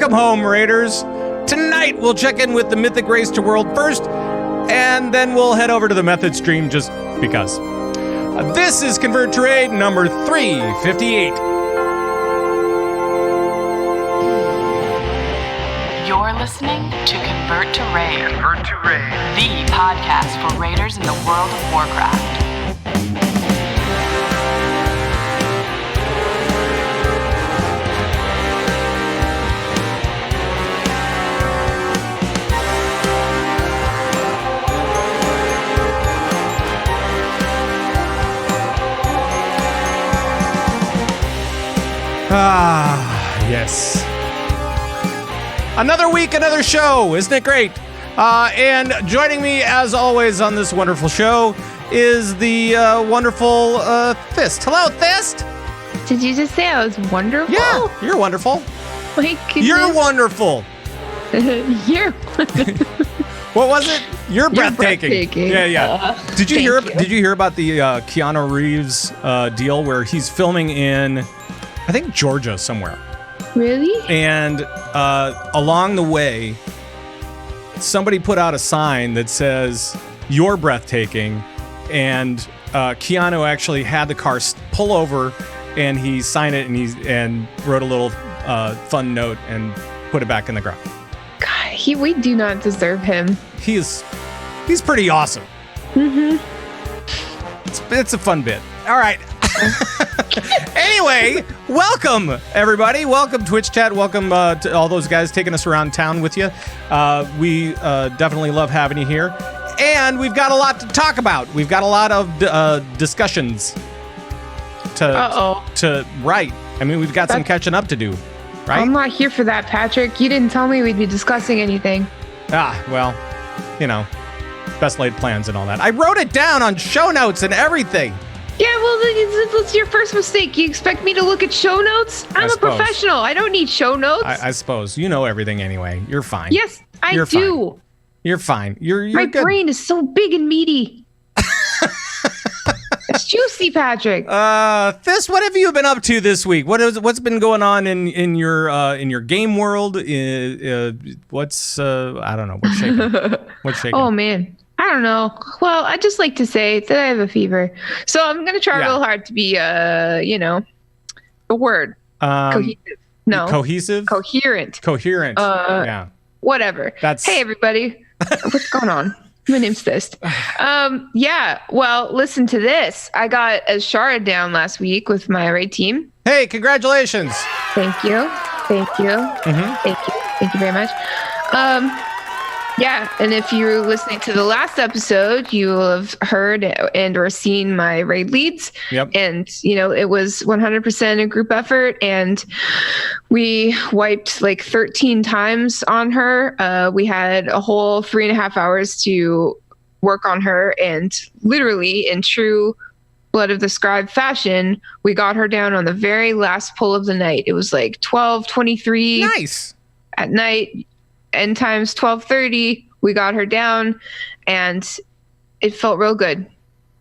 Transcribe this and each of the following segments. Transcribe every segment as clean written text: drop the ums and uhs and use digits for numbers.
Welcome home, Raiders. Tonight, we'll check in with the Mythic Race to World first, and then we'll head over to the Method stream just because. This is Convert to Raid number 358. You're listening to Convert to Raid. Convert to Raid. The podcast for Raiders in the World of Warcraft. Ah, yes. Another week, another show. Isn't it great? And joining me, as always, on this wonderful show is the wonderful Thyst. Hello, Thyst. Did you just say I was wonderful? Yeah, you're wonderful. My goodness. You're wonderful. You're What was it? You're breathtaking. Yeah. Did you hear? you. Did you hear about the Keanu Reeves deal where he's filming in, I think, Georgia somewhere? Really? And along the way, somebody put out a sign that says, "You're breathtaking," and Keanu actually had the car pull over, and he signed it, and wrote a little fun note and put it back in the ground. God, we do not deserve him. He's pretty awesome. Mm-hmm. It's a fun bit. All right. Anyway, welcome everybody. Welcome Twitch chat. Welcome to all those guys taking us around town with you. We definitely love having you here, and we've got a lot to talk about. We've got a lot of discussions to write. I mean, we've got some catching up to do, right? I'm not here for that, Patrick. You didn't tell me we'd be discussing anything. Well, you know, best laid plans and all that. I wrote it down on show notes and everything. Yeah, well, it's your first mistake. You expect me to look at show notes? I'm a professional. I don't need show notes. I suppose. You know everything anyway. You're fine. Yes, I do. Fine. You're fine. You're My good. brain is so big and meaty. It's juicy, Patrick. Thyst, what have you been up to this week? What's been going on in your game world? What's I don't know. What's shaking? What's shaking? Oh man. I don't know. Well, I just like to say that I have a fever. So I'm going to try real hard to be, a word. Cohesive. No. Cohesive? Coherent. Coherent. Yeah. Whatever. Hey, everybody. What's going on? My name's Thyst. Well, listen to this. I got a shard down last week with my raid team. Hey, congratulations. Thank you. Mm-hmm. Thank you very much. Yeah, and if you're listening to the last episode, you will have heard and or seen my raid leads. Yep. And, it was 100% a group effort, and we wiped like 13 times on her. We had a whole 3.5 hours to work on her, and literally in true Blood of the Scribe fashion, we got her down on the very last pull of the night. It was like 12:23. Nice. At night. End times 12:30, we got her down, and it felt real good.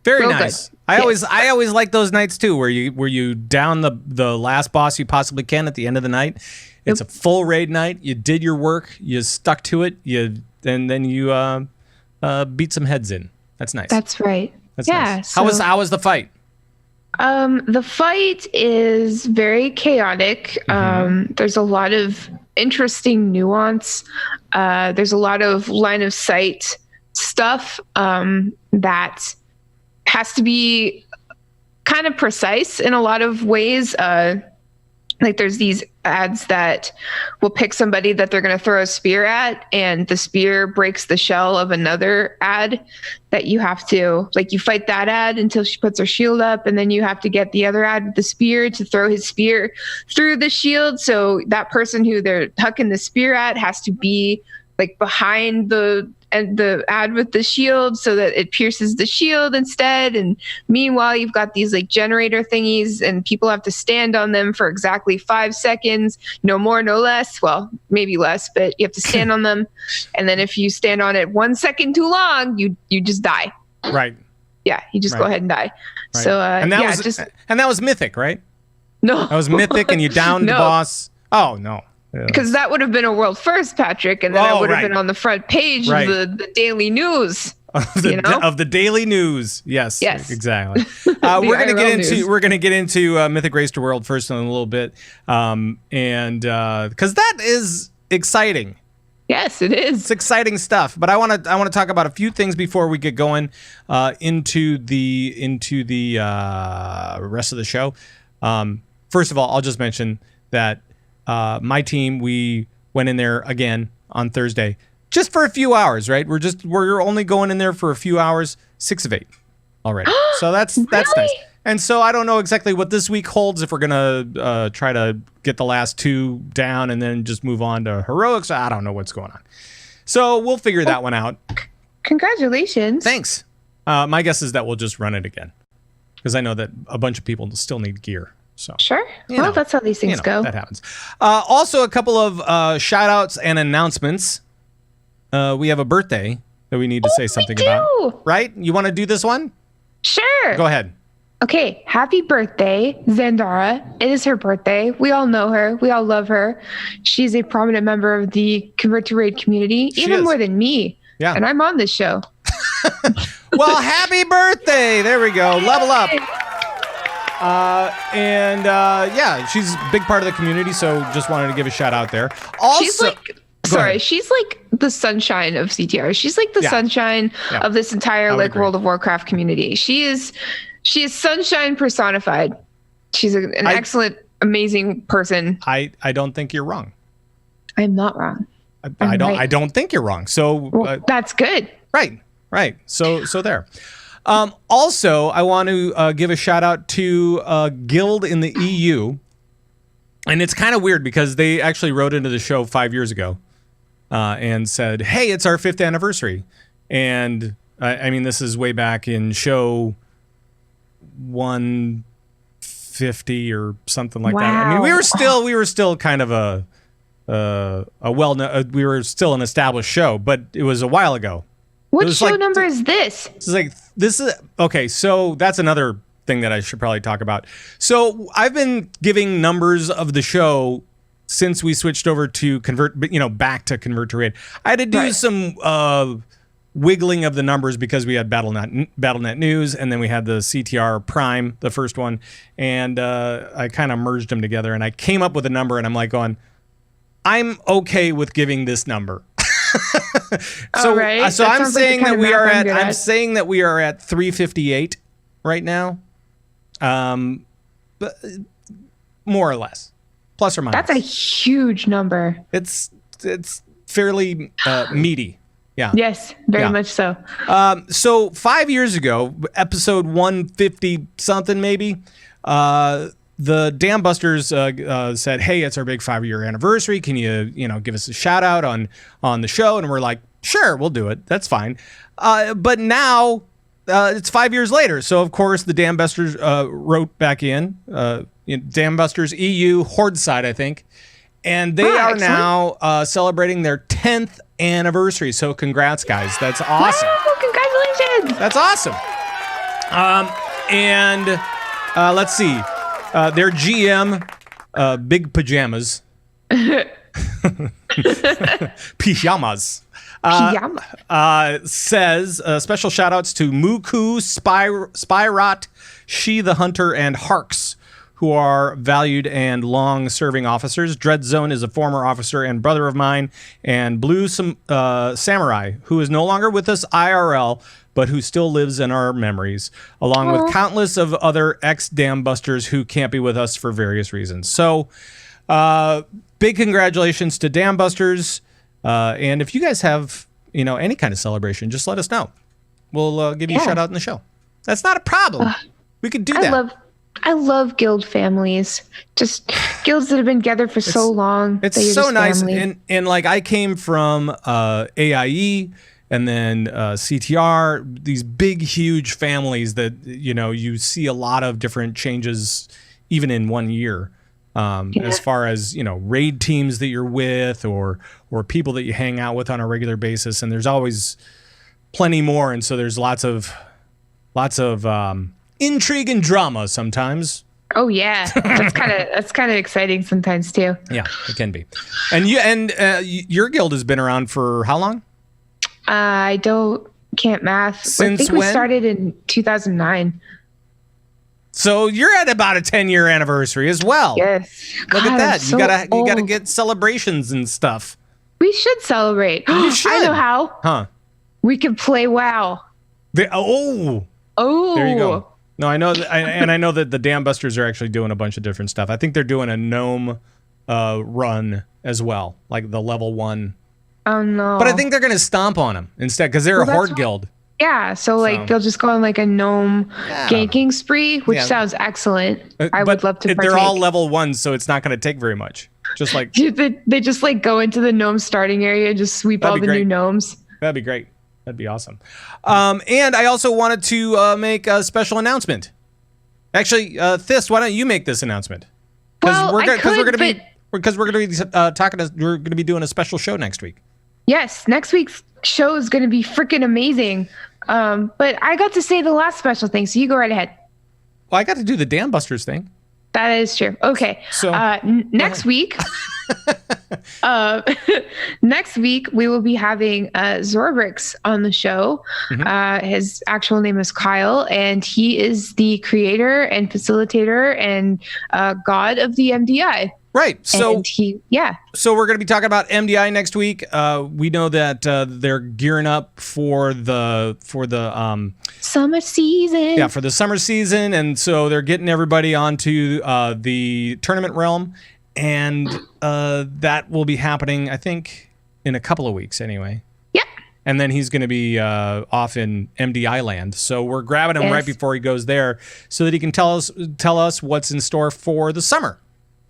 Very nice. Good. I always like those nights too, where you down the last boss you possibly can at the end of the night. It's a full raid night. You did your work. You stuck to it. And then you beat some heads in. That's nice. That's right. That's nice. How was the fight? The fight is very chaotic. Mm-hmm. There's a lot of interesting nuance. There's a lot of line of sight stuff that has to be kind of precise in a lot of ways. Like there's these ads that will pick somebody that they're going to throw a spear at, and the spear breaks the shell of another ad that you have to, like, you fight that ad until she puts her shield up, and then you have to get the other ad with the spear to throw his spear through the shield. So that person who they're hucking the spear at has to be like behind the ad with the shield so that it pierces the shield instead. And meanwhile, you've got these like generator thingies, and people have to stand on them for exactly 5 seconds, no more, no less. Well, maybe less, but you have to stand on them. And then if you stand on it 1 second too long, you just die. Right. Yeah, you just go ahead and die. Right. So and that was Mythic, right? No, that was Mythic, and you downed the boss. Oh no. Because that would have been a world first, Patrick, and then I would have been on the front page of the daily news. Of the daily news. Yes. Exactly. We're gonna get into Mythic Race to World first in a little bit, and because that is exciting. Yes, it is. It's exciting stuff. But I want to talk about a few things before we get going into the rest of the show. First of all, I'll just mention that my team, we went in there again on Thursday. Just for a few hours, right? We're only going in there for a few hours, 6 of 8 already. So that's nice. And so I don't know exactly what this week holds, if we're gonna try to get the last 2 down and then just move on to heroics. I don't know what's going on. So we'll figure that one out. Congratulations. Thanks. My guess is that we'll just run it again, because I know that a bunch of people still need gear. So sure. Well, that's how these things go. That happens. Also, a couple of shout outs and announcements. We have a birthday that we need to say something about. Right? You want to do this one? Sure. Go ahead. Okay. Happy birthday, Zandara. It is her birthday. We all know her. We all love her. She's a prominent member of the Convert to Raid community, even more than me. Yeah. And I'm on this show. Well, happy birthday. There we go. Level up. She's a big part of the community, so just wanted to give a shout out there. Also, she's like the sunshine of CTR. She's like the sunshine of this entire World of Warcraft community. She is sunshine personified. She's an excellent, amazing person. I don't think you're wrong. I'm not wrong. I don't think you're wrong. So that's good. Right. So there. Also, I want to give a shout out to a guild in the EU. And it's kind of weird because they actually wrote into the show 5 years ago and said, hey, it's our 5th anniversary. And I mean, this is way back in show 150 or something like that. I mean, we were still kind of we were still an established show, but it was a while ago. What show number is this? Okay, so that's another thing that I should probably talk about. So I've been giving numbers of the show since we switched over to back to Convert to Raid. I had to do some wiggling of the numbers because we had Battle.net News, and then we had the CTR Prime, the first one, and I kind of merged them together, and I came up with a number, and I'm like going, I'm okay with giving this number. So I'm saying that we are at 358 right now. But more or less, plus or minus. That's a huge number. It's fairly meaty. Yeah. Yes, very much so. So 5 years ago, episode 150 something maybe, the Dam Busters said, "Hey, it's our big 5-year anniversary. Can you give us a shout out on the show?" And we're like, "Sure, we'll do it. That's fine." But now it's 5 years later, so of course the Dam Busters wrote back in, Dam Busters EU Horde side, I think, and they are now celebrating their 10th anniversary. So congrats, guys! That's awesome. Wow, congratulations! That's awesome. Let's see. Their GM, Big Pajamas. Pajamas. Says special shout outs to Muku, Spyrot, She the Hunter, and Harks, who are valued and long-serving officers. Dreadzone is a former officer and brother of mine, and Blue Samurai, who is no longer with us IRL, but who still lives in our memories, along with countless of other ex-Dam Busters who can't be with us for various reasons. So, big congratulations to Dam Busters, and if you guys have, any kind of celebration, just let us know. We'll give you a shout out in the show. That's not a problem. We could do that. I love guild families. Just guilds that have been together for so long. It's so nice, and like I came from AIE. And then CTR, these big, huge families that, you see a lot of different changes even in 1 year, as far as, raid teams that you're with or people that you hang out with on a regular basis. And there's always plenty more. And so there's lots of intrigue and drama sometimes Oh yeah, that's kind of exciting sometimes too. Yeah, it can be. And your guild has been around for how long? Can't math. Since I think we started in 2009. So you're at about a 10-year anniversary as well. Yes. Look God, at that. I'm You gotta get celebrations and stuff. We should celebrate. You should. I know how. Huh? We could play WoW. Oh. There you go. No, I know, I know that the Dam Busters are actually doing a bunch of different stuff. I think they're doing a gnome run as well, like the level 1. Oh no! But I think they're gonna stomp on them instead because they're a horde guild. Yeah, so they'll just go on like a gnome ganking spree, which sounds excellent. I would love to partake. They're all level 1, so it's not gonna take very much. Just like they just like go into the gnome starting area and just sweep all the new gnomes. That'd be great. That'd be awesome. And I also wanted to make a special announcement. Actually, Thyst, why don't you make this announcement? Well, we're gonna be doing a special show next week. Yes, next week's show is going to be freaking amazing. But I got to say the last special thing, so you go right ahead. Well, I got to do the Dam Busters thing. That is true. Okay. So next week, next week we will be having Zorbrix on the show. Mm-hmm. His actual name is Kyle, and he is the creator and facilitator and god of the MDI. Right. So So we're going to be talking about MDI next week. We know that they're gearing up for the summer season. Yeah, for the summer season, and so they're getting everybody onto the tournament realm, and that will be happening, I think, in a couple of weeks anyway. Yeah. And then he's going to be off in MDI land, so we're grabbing him right before he goes there, so that he can tell us what's in store for the summer.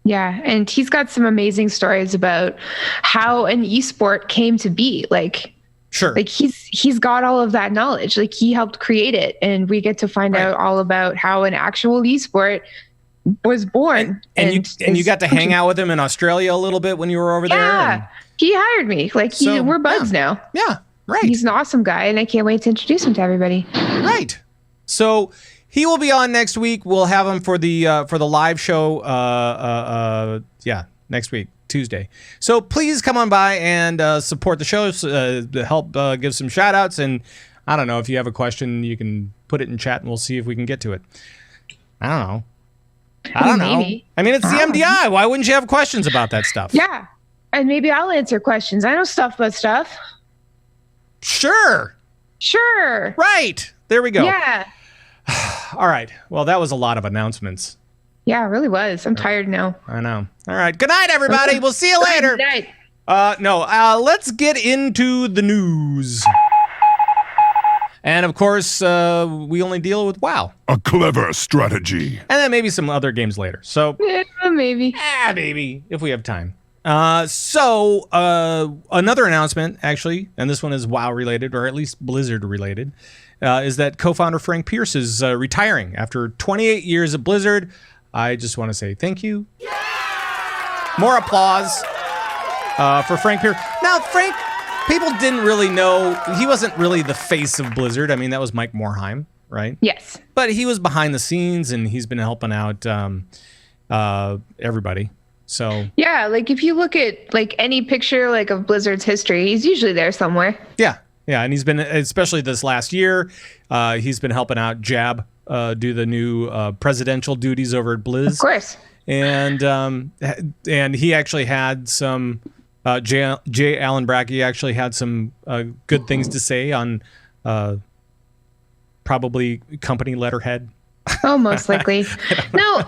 Yeah, and he's got some amazing stories about how an esport came to be. Like, sure, like he's got all of that knowledge. Like he helped create it, and we get to find out all about how an actual esport was born. And you got to hang out with him in Australia a little bit when you were over there. Yeah, he hired me. Like we're buds now. Yeah, right. He's an awesome guy, and I can't wait to introduce him to everybody. Right. So. He will be on next week. We'll have him for the live show. Next week, Tuesday. So please come on by and support the show. Help give some shout outs. And I don't know, if you have a question, you can put it in chat and we'll see if we can get to it. I don't know. Maybe. I mean, it's the MDI. Why wouldn't you have questions about that stuff? Yeah, and maybe I'll answer questions. I know stuff about stuff. Sure. Right. There we go. Yeah. All right. Well, that was a lot of announcements. Yeah, it really was. I'm tired now. I know. All right. Good night, everybody. We'll see you later. Good night. Let's get into the news. And of course, we only deal with WoW. A clever strategy. And then maybe some other games later. So maybe. Maybe if we have time. So another announcement, actually, and this one is WoW related, or at least Blizzard related. Is that co-founder Frank Pearce is retiring after 28 years at Blizzard. I just want to say thank you. Yeah! More applause for Frank Pearce. Now, Frank, people didn't really know. He wasn't really the face of Blizzard. I mean, that was Mike Morhaime, right? Yes. But he was behind the scenes, and he's been helping out everybody. So yeah, like if you look at like any picture like of Blizzard's history, he's usually there somewhere. Yeah, and he's been, especially this last year, he's been helping out Jab do the new presidential duties over at Blizz. Of course. And he actually had some, J. Allen Brackey actually had some good things to say on probably company letterhead. Oh, most likely. No,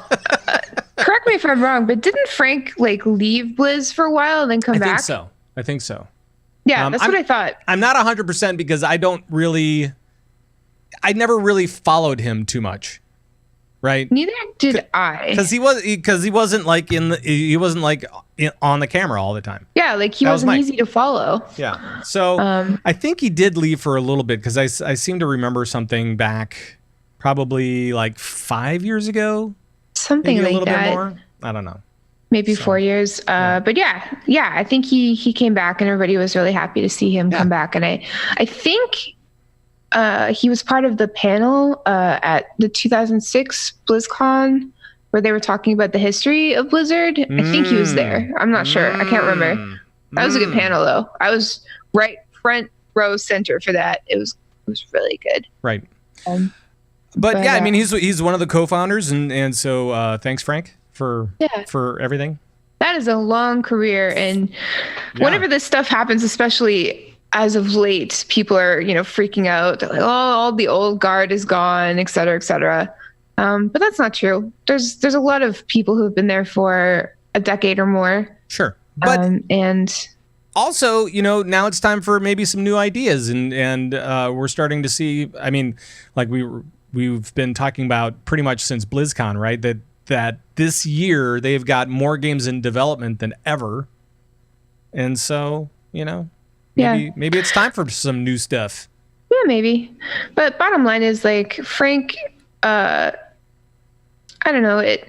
correct me if I'm wrong, but didn't Frank like leave Blizz for a while and then come back? I think so. Yeah, that's what I thought. I'm not 100% because I never really followed him too much, right? Neither did I. Because he wasn't like on the camera all the time. Yeah, like he wasn't easy to follow. Yeah, so I think he did leave for a little bit because I seem to remember something back probably like 5 years ago. Something maybe like a little that. bit more. I don't know. Maybe 4 years. But yeah, I think he came back and everybody was really happy to see him come back. And I think he was part of the panel at the 2006 BlizzCon where they were talking about the history of Blizzard. I think he was there. I'm not sure. I can't remember. That was a good panel, though. I was right front row center for that. It was really good. Right. But yeah, I mean, he's one of the co-founders, and so thanks, Frank, for everything. That is a long career, and whenever this stuff happens, especially as of late, people are freaking out. They're like, oh, all the old guard is gone, et cetera, et cetera. But that's not true. There's a lot of people who have been there for a decade or more. Sure, but and also, now it's time for maybe some new ideas, and we're starting to see. I mean, like we've been talking about pretty much since BlizzCon, right? That this year they've got more games in development than ever, and so maybe it's time for some new stuff. Yeah, maybe. But bottom line is, like, Frank, I don't know, it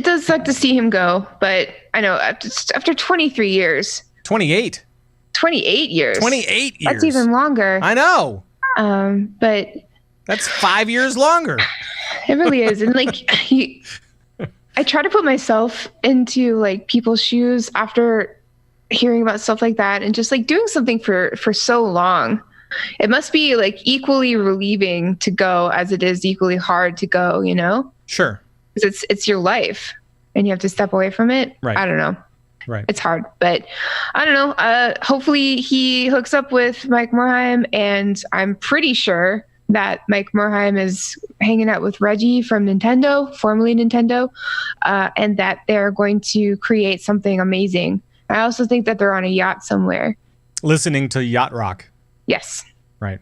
does suck to see him go, but I know after 23 years. 28 years. 28 years. That's even longer. I know. But that's 5 years longer. It really is. And like, I try to put myself into like people's shoes after hearing about stuff like that, and just like doing something for so long. It must be like equally relieving to go as it is equally hard to go, Sure. Because it's your life and you have to step away from it. Right. I don't know. Right. It's hard, but I don't know. Hopefully he hooks up with Mike Morhaime, and I'm pretty sure that Mike Morhaime is hanging out with Reggie from Nintendo, formerly Nintendo, and that they're going to create something amazing. I also think that they're on a yacht somewhere. Listening to yacht rock. Yes. Right.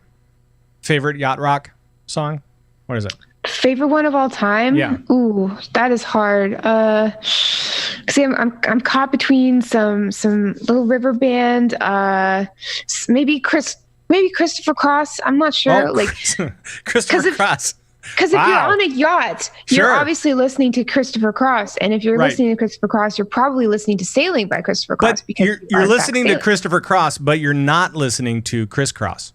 Favorite yacht rock song? What is it? Favorite one of all time? Yeah. Ooh, that is hard. See, I'm caught between some Little River Band, maybe Christopher Cross. I'm not sure. Christopher Cross. Because if you're on a yacht, you're obviously listening to Christopher Cross, and if you're listening to Christopher Cross, you're probably listening to Sailing by Christopher Cross. But because you're listening to Christopher Cross, but you're not listening to Chris Cross.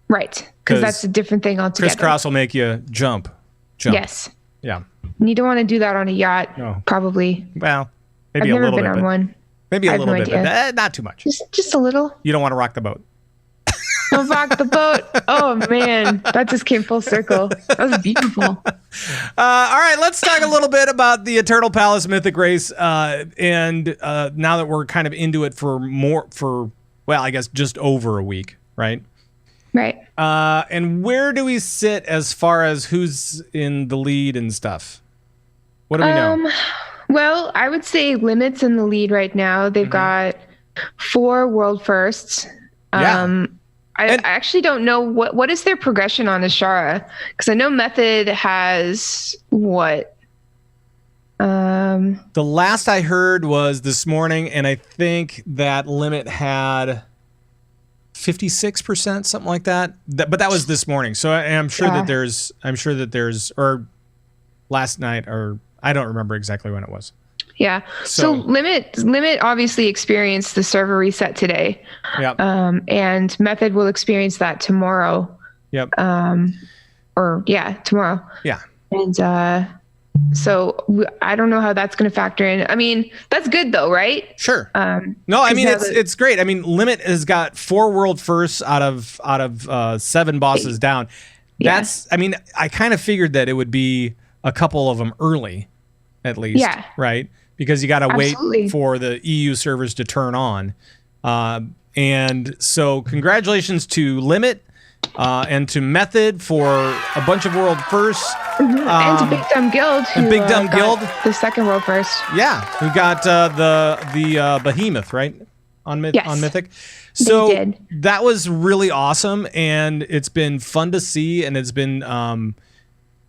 Right, because that's a different thing altogether. Chris Cross will make you jump. Yes. Yeah. And you don't want to do that on a yacht. No. Probably. Well, maybe I've a little bit. I've never been on one. Maybe a little bit, but not too much. Just a little. You don't want to rock the boat. Don't rock the boat. Oh man, that just came full circle. That was beautiful. All right, let's talk a little bit about the Eternal Palace Mythic Race. And now that we're kind of into it I guess just over a week, right? Right. And where do we sit as far as who's in the lead and stuff? What do we know? Well, I would say Limit's in the lead right now. They've got 4 world firsts. Yeah. I actually don't know what is their progression on Ashara, because I know Method has what? The last I heard was this morning, and I think that Limit had 56%, something like that. But that was this morning. So I'm sure that there's, or last night, or I don't remember exactly when it was. Yeah. So Limit obviously experienced the server reset today. Yep. And Method will experience that tomorrow. Yep. Tomorrow. Yeah. And so I don't know how that's going to factor in. I mean, that's good though, right? Sure. No, I mean it's great. I mean, Limit has got 4 world firsts out of 7 bosses down. That's. I mean, I kind of figured that it would be a couple of them early, at least. Yeah. Right. Because you got to wait for the EU servers to turn on. And so congratulations to Limit and to Method for a bunch of world firsts. And to Big Dumb Guild. Big Dumb Guild. The second world first. Yeah. We got the Behemoth, right? On Mythic. So that was really awesome. And it's been fun to see. And it's been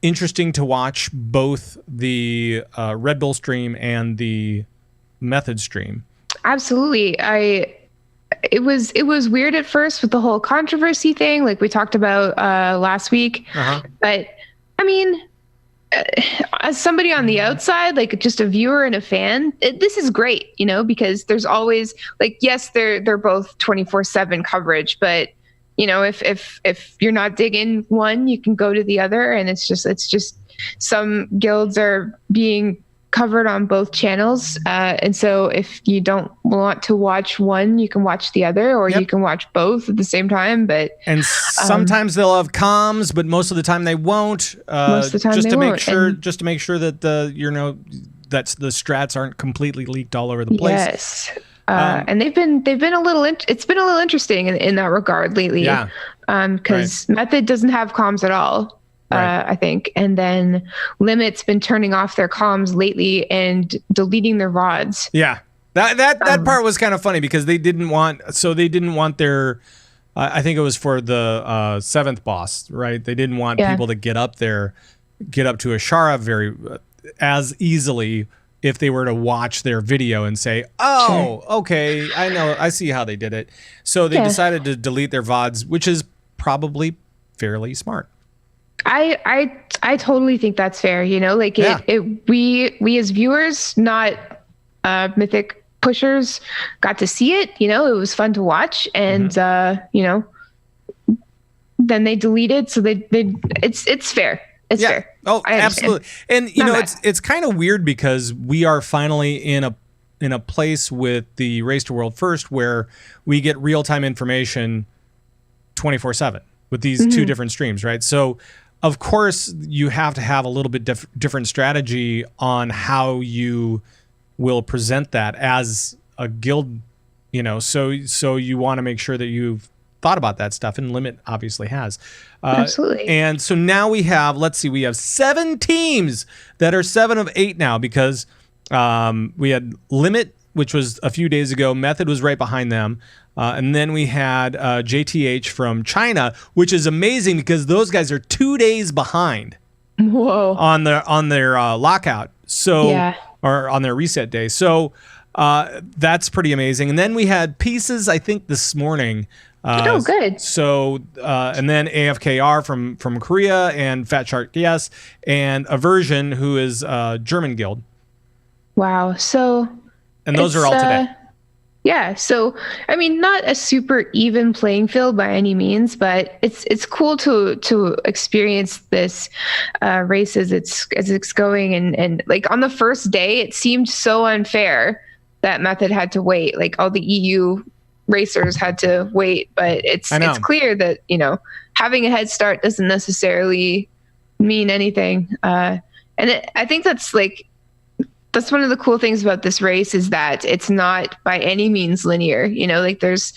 interesting to watch both the Red Bull stream and the Method stream. Absolutely. It was weird at first with the whole controversy thing, like we talked about last week. But I mean, as somebody on the outside, like just a viewer and a fan, this is great, because there's always like, yes, they're both 24/7 coverage, but if you're not digging one, you can go to the other, and it's just some guilds are being covered on both channels, and so if you don't want to watch one, you can watch the other, or you can watch both at the same time. And sometimes they'll have comms, but most of the time they won't. Most of the time just they to make won't. sure, just to make sure that the the strats aren't completely leaked all over the place. Yes. And they've been a little it's been a little interesting in that regard lately. Yeah. Because Method doesn't have comms at all. I think, and then Limit's been turning off their comms lately and deleting their VODs. Yeah, that part was kind of funny because they didn't want their. I think it was for the 7th boss, right? They didn't want people to get up to Ashara very as easily if they were to watch their video and say, "Oh, okay, I see how they did it." So they decided to delete their VODs, which is probably fairly smart. I totally think that's fair. We as viewers, not Mythic pushers, got to see it. It was fun to watch, and then they deleted. So it's fair. It's fair. Oh, absolutely. And it's kind of weird because we are finally in a place with the Race to World First where we get real-time information 24/7 with these two different streams, right? So of course, you have to have a little bit different strategy on how you will present that as a guild, so you want to make sure that you've thought about that stuff, and Limit obviously has. Absolutely. And so now we have 7 teams that are 7 of 8 now because we had Limit, which was a few days ago. Method was right behind them. And then we had JTH from China, which is amazing because those guys are 2 days behind. Whoa. On their lockout, or on their reset day. So that's pretty amazing. And then we had Pieces, I think, this morning. Good. So and then AFKR from Korea and Fat Shark DS and Aversion, who is German guild. Wow. So. And those are all today. Yeah, so I mean, not a super even playing field by any means, but it's cool to experience this race as it's going, and like on the first day, it seemed so unfair that Method had to wait. Like all the EU racers had to wait, but it's clear that having a head start doesn't necessarily mean anything, and I think that's one of the cool things about this race is that it's not by any means linear. There's,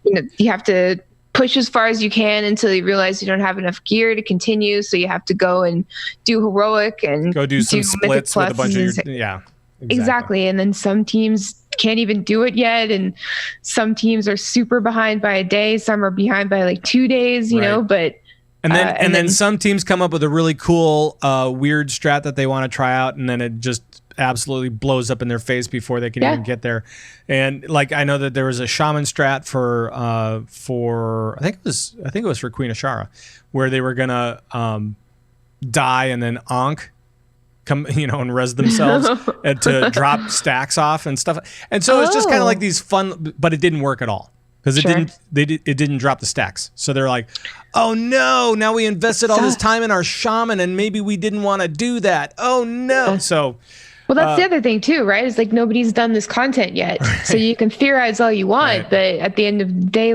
you have to push as far as you can until you realize you don't have enough gear to continue. So you have to go and do heroic and go do some splits with a bunch of exactly. And then some teams can't even do it yet. And some teams are super behind by a day. Some are behind by 2 days, but And then some teams come up with a really cool, weird strat that they want to try out, and then it just absolutely blows up in their face before they can even get there. And I know that there was a shaman strat for I think it was for Queen Ashara, where they were gonna die and then Ankh come and res themselves and to drop stacks off and stuff. And so it's just kind of like these fun, but it didn't work at all. Because it didn't drop the stacks. So they're like, oh no, now we invested all this time in our shaman and maybe we didn't want to do that. Oh no. So well, that's the other thing too, right? It's nobody's done this content yet. So you can theorize all you want, but at the end of the day,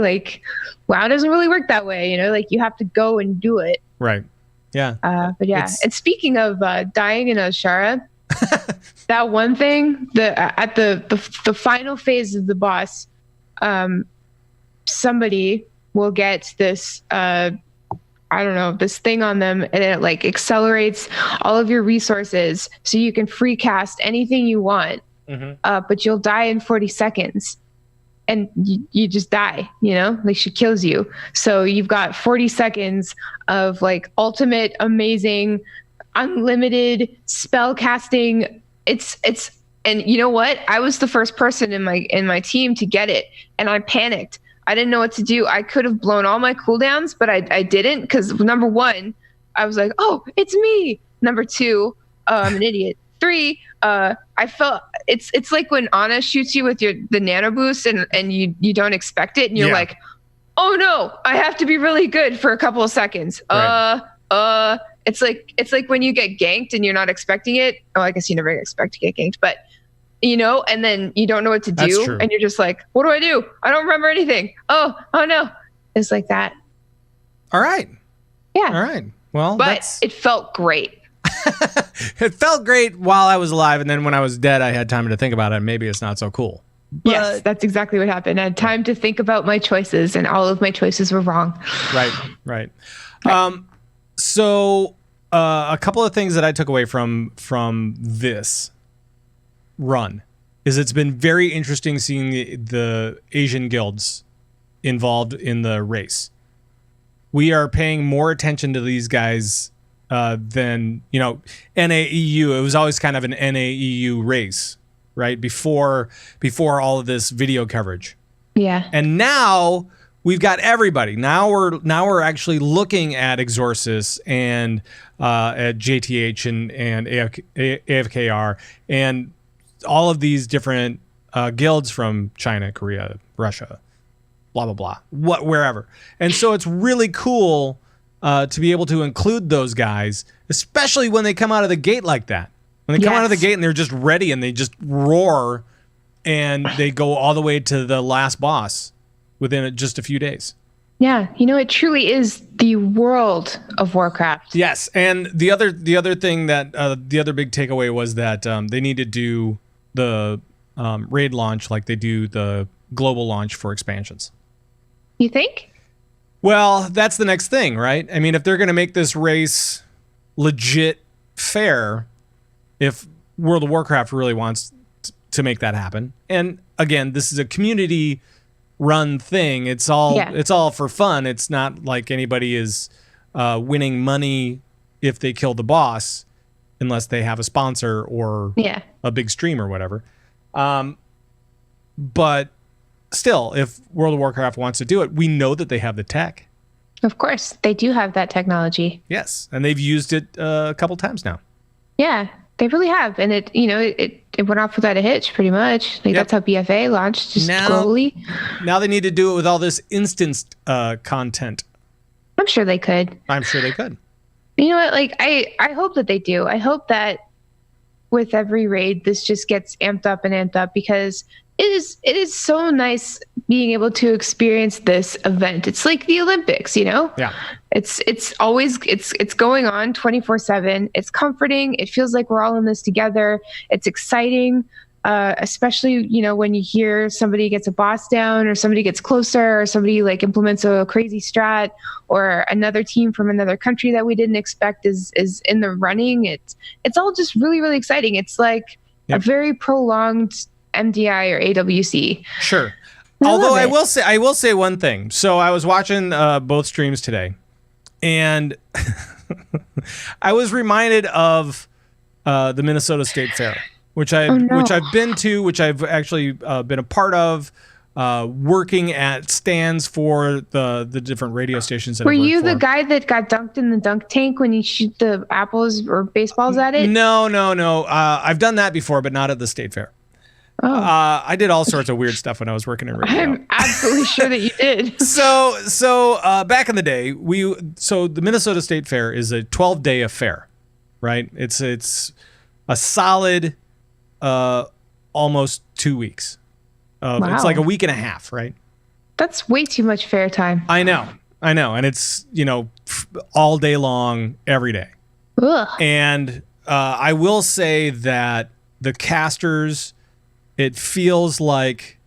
WoW doesn't really work that way, you have to go and do it. Right. Yeah. But yeah. And speaking of dying in Ashara, that one thing at the final phase of the boss, somebody will get this this thing on them, and it accelerates all of your resources so you can free cast anything you want, but you'll die in 40 seconds and you just die, she kills you. So you've got 40 seconds of ultimate amazing unlimited spell casting. It's and you know what, I was the first person in my team to get it, and I panicked. I didn't know what to do. I could have blown all my cooldowns, but I didn't, because number one, I was like, oh, it's me. Number two, I'm an idiot. 3, I felt it's like when Ana shoots you with the nano boost and you don't expect it, and you're like, oh no, I have to be really good for a couple of seconds. It's like when you get ganked and you're not expecting it. Oh, I guess you never expect to get ganked, but and then you don't know what to do, and you're just like, what do I do? I don't remember anything. Oh no. It's like that. All right. Yeah. All right. Well, but it felt great. It felt great while I was alive, and then when I was dead, I had time to think about it. Maybe it's not so cool. Yes, that's exactly what happened. I had time to think about my choices, and all of my choices were wrong. Right. So a couple of things that I took away from this run is it's been very interesting seeing the Asian guilds involved in the race. We are paying more attention to these guys than, NAEU. It was always kind of an NAEU race, right? Before all of this video coverage. Yeah. And now we've got everybody. Now we're actually looking at Exorcist and at JTH and AFKR and all of these different guilds from China, Korea, Russia, blah, blah, blah, wherever. And so it's really cool to be able to include those guys, especially when they come out of the gate like that. When they come out of the gate and they're just ready and they just roar and they go all the way to the last boss within just a few days. Yeah, it truly is the world of Warcraft. Yes, and the other thing that the other big takeaway was that they need to do the raid launch like they do the global launch for expansions. You think? Well, that's the next thing, right? I mean, if they're going to make this race legit fair, if World of Warcraft really wants to make that happen, and again, this is a community run thing. It's all for fun. It's not like anybody is winning money if they kill the boss, unless they have a sponsor or a big stream or whatever. But still, if World of Warcraft wants to do it, we know that they have the tech. Of course, they do have that technology. Yes, and they've used it a couple times now. Yeah, they really have, and it went off without a hitch, pretty much. That's how BFA launched, just globally. Now they need to do it with all this instance content. I'm sure they could. You know what? I hope that they do. I hope that with every raid, this just gets amped up because it is so nice being able to experience this event. It's like the Olympics, Yeah. It's always it's going on 24/7. It's comforting. It feels like we're all in this together. It's exciting, especially when you hear somebody gets a boss down, or somebody gets closer, or somebody implements a crazy strat, or another team from another country that we didn't expect is in the running. It's all just really, really exciting. It's like a very prolonged MDI or AWC. Sure. Although I will say one thing. So I was watching both streams today, and I was reminded of the Minnesota State Fair, which I've been to, which I've actually been a part of, working at stands for the different radio stations. Were you the guy that got dunked in the dunk tank when you shoot the apples or baseballs at it? No. I've done that before, but not at the State Fair. Oh. I did all sorts of weird stuff when I was working in radio. I'm absolutely sure that you did. So back in the day, the Minnesota State Fair is a 12-day affair, right? It's a solid almost 2 weeks. Wow. It's like a week and a half, right? That's way too much fair time. I know, and it's all day long, every day. Ugh. And I will say that the casters, it feels like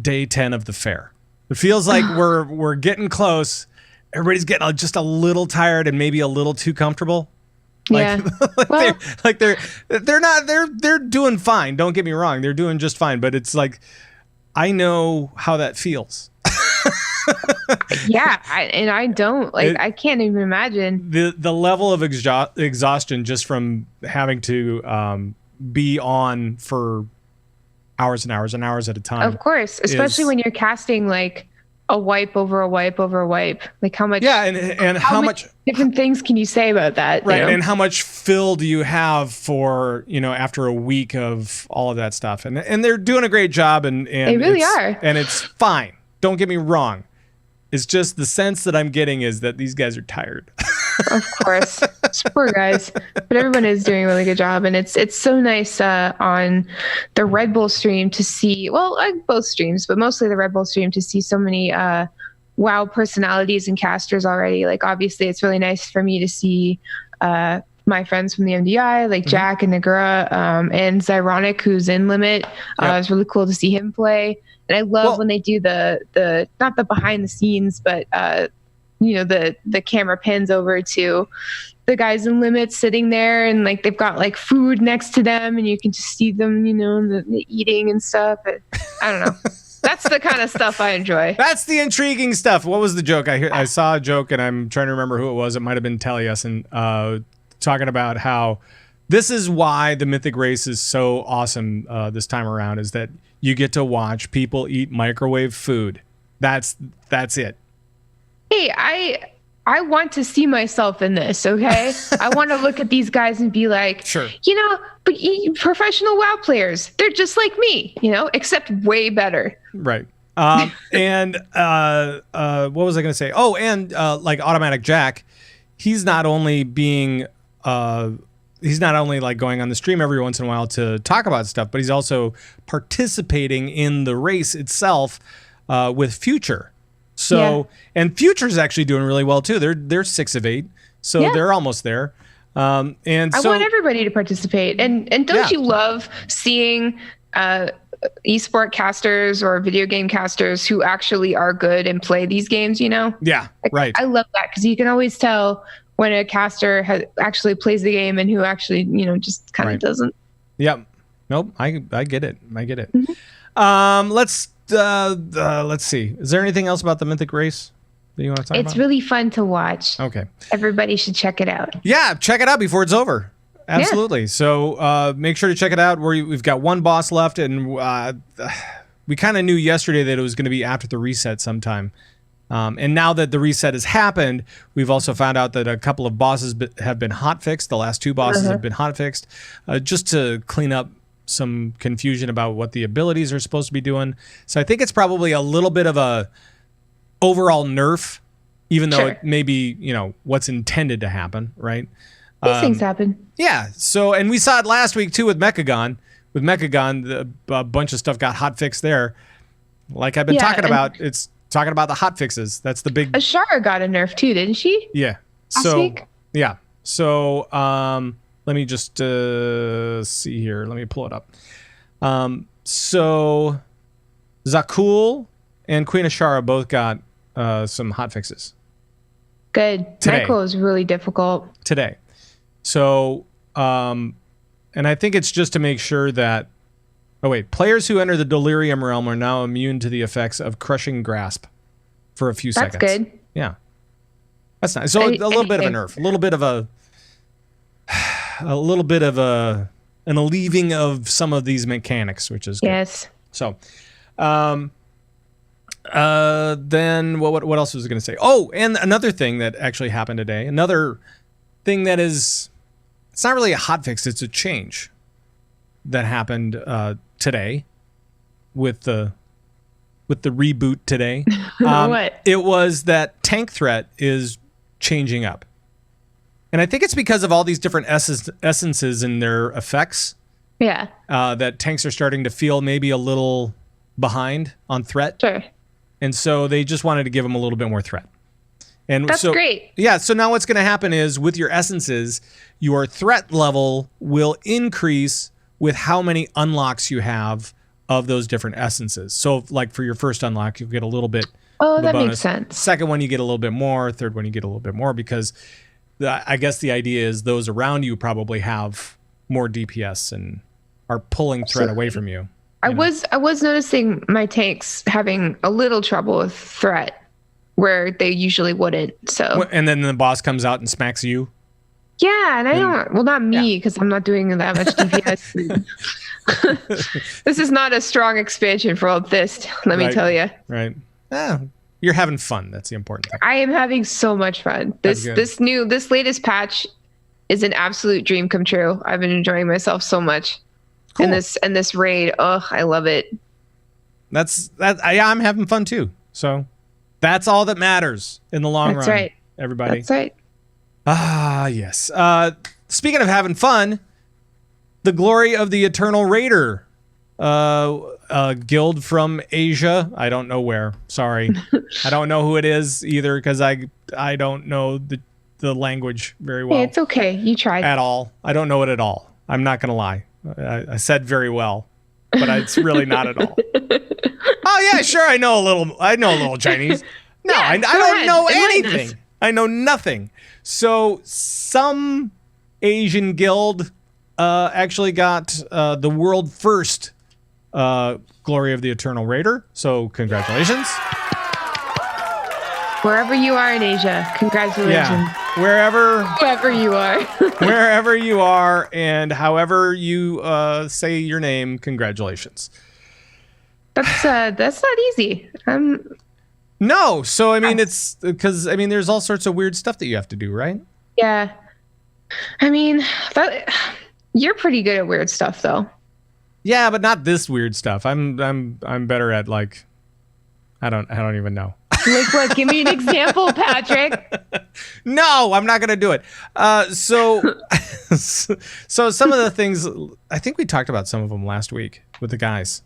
day 10 of the fair. It feels like we're getting close. Everybody's getting just a little tired and maybe a little too comfortable. Yeah. They're doing fine. Don't get me wrong. They're doing just fine. But it's like, I know how that feels. Yeah. I don't I can't even imagine the level of exhaustion just from having to be on for hours and hours and hours at a time. Of course, especially when you're casting a wipe over a wipe over a wipe. How much? Yeah, and how much different things can you say about that? Right, and how much fill do you have for after a week of all of that stuff? And they're doing a great job, and they really are, and it's fine. Don't get me wrong. It's just the sense that I'm getting is that these guys are tired. Of course. Poor guys. But everyone is doing a really good job. And it's so nice on the Red Bull stream to see, well, both streams, but mostly the Red Bull stream to see so many WoW personalities and casters already. Like, obviously, it's really nice for me to see my friends from the MDI, like Jack and Nagura, and Zyronic, who's in Limit. It's really cool to see him play. And I love when they do the not the behind the scenes, but the camera pins over to the guys in Limit sitting there, and like they've got like food next to them, and you can just see them, the eating and stuff. I don't know. That's the kind of stuff I enjoy. That's the intriguing stuff. What was the joke? I saw a joke, and I'm trying to remember who it was. It might have been Taliesin, talking about how this is why the Mythic Race is so awesome this time around, is that you get to watch people eat microwave food. That's it. Hey, I want to see myself in this, okay? I want to look at these guys and be like, sure. But professional WoW players, they're just like me, except way better. Right. And what was I going to say? Oh, and like Automatic Jack, he's not only like going on the stream every once in a while to talk about stuff, but he's also participating in the race itself with Future. So, and Future's actually doing really well too. They're 6 of 8, so they're almost there. And I want everybody to participate. And don't you love seeing esport casters or video game casters who actually are good and play these games? Yeah, right. I love that because you can always tell when a caster actually plays the game and who actually just kind of doesn't. Yep. Nope. I get it. Mm-hmm. Let's see. Is there anything else about the Mythic Race that you want to talk about? It's really fun to watch. Okay. Everybody should check it out. Yeah, check it out before it's over. Absolutely. Yeah. So make sure to check it out. We've got one boss left, and we kind of knew yesterday that it was going to be after the reset sometime. And now that the reset has happened, we've also found out that a couple of bosses have been hotfixed. The last 2 bosses have been hotfixed, just to clean up some confusion about what the abilities are supposed to be doing. So I think it's probably a little bit of a overall nerf, even though it may be, what's intended to happen, right? These things happen. Yeah. So, and we saw it last week too with Mechagon. With Mechagon, a bunch of stuff got hotfixed there. Like I've been talking about, it's talking about the hotfixes. That's the big. Ashara got a nerf too, didn't she? Yeah. Last week? Yeah. So, let me just see here. Let me pull it up. So Zakul and Queen Ashara both got some hotfixes. Good. Today. Michael is really difficult. Today. So, and I think it's just to make sure that... Oh, wait. Players who enter the Delirium realm are now immune to the effects of Crushing Grasp for a few seconds. That's good. Yeah. That's nice. So a little bit of a nerf. A little bit of an alleviating of some of these mechanics, which is good. Yes. So, then what else was I going to say? Oh, and another thing that actually happened today, another thing that is, it's not really a hotfix, it's a change that happened today with the reboot today. What? It was that tank threat is changing up. And I think it's because of all these different essences and their effects. Yeah. That tanks are starting to feel maybe a little behind on threat. Sure. And so they just wanted to give them a little bit more threat. And that's great. Yeah. So now what's going to happen is with your essences, your threat level will increase with how many unlocks you have of those different essences. So like for your first unlock, you get a little bit. Oh, that makes sense. Second one, you get a little bit more. Third one, you get a little bit more because I guess the idea is those around you probably have more DPS and are pulling threat away from you. I was noticing my tanks having a little trouble with threat where they usually wouldn't. So and then the boss comes out and smacks you. Yeah, and I don't. Well, not me because I'm not doing that much DPS. This is not a strong expansion for Old Thyst. Let me tell you. Right. You're having fun. That's the important thing. I am having so much fun. This latest patch is an absolute dream come true. I've been enjoying myself so much. Cool. In this raid. Oh, I love it. I'm having fun too. So that's all that matters in the long run. That's right. Everybody. That's right. Ah, yes. Speaking of having fun, the Glory of the Eternal Raider, a guild from Asia. I don't know where. Sorry, I don't know who it is either because I don't know the language very well. Hey, it's okay. You tried. At all. I don't know it at all. I'm not gonna lie. I said very well, but it's really not at all. Oh yeah, sure. I know a little Chinese. No, Yeah, I go don't ahead. know Enlighten anything. us. I know nothing. So some Asian guild actually got the world first Glory of the Eternal Raider. So congratulations. Wherever you are in Asia, congratulations. Yeah. Wherever Whoever you are. wherever you are and however you say your name, congratulations. That's not easy. No, so I mean it's because there's all sorts of weird stuff that you have to do, right? Yeah. I mean, you're pretty good at weird stuff though. Yeah, but not this weird stuff. I'm better at like I don't even know. Like what? Give me an example, Patrick. No, I'm not gonna do it. So some of the things I think we talked about some of them last week with the guys.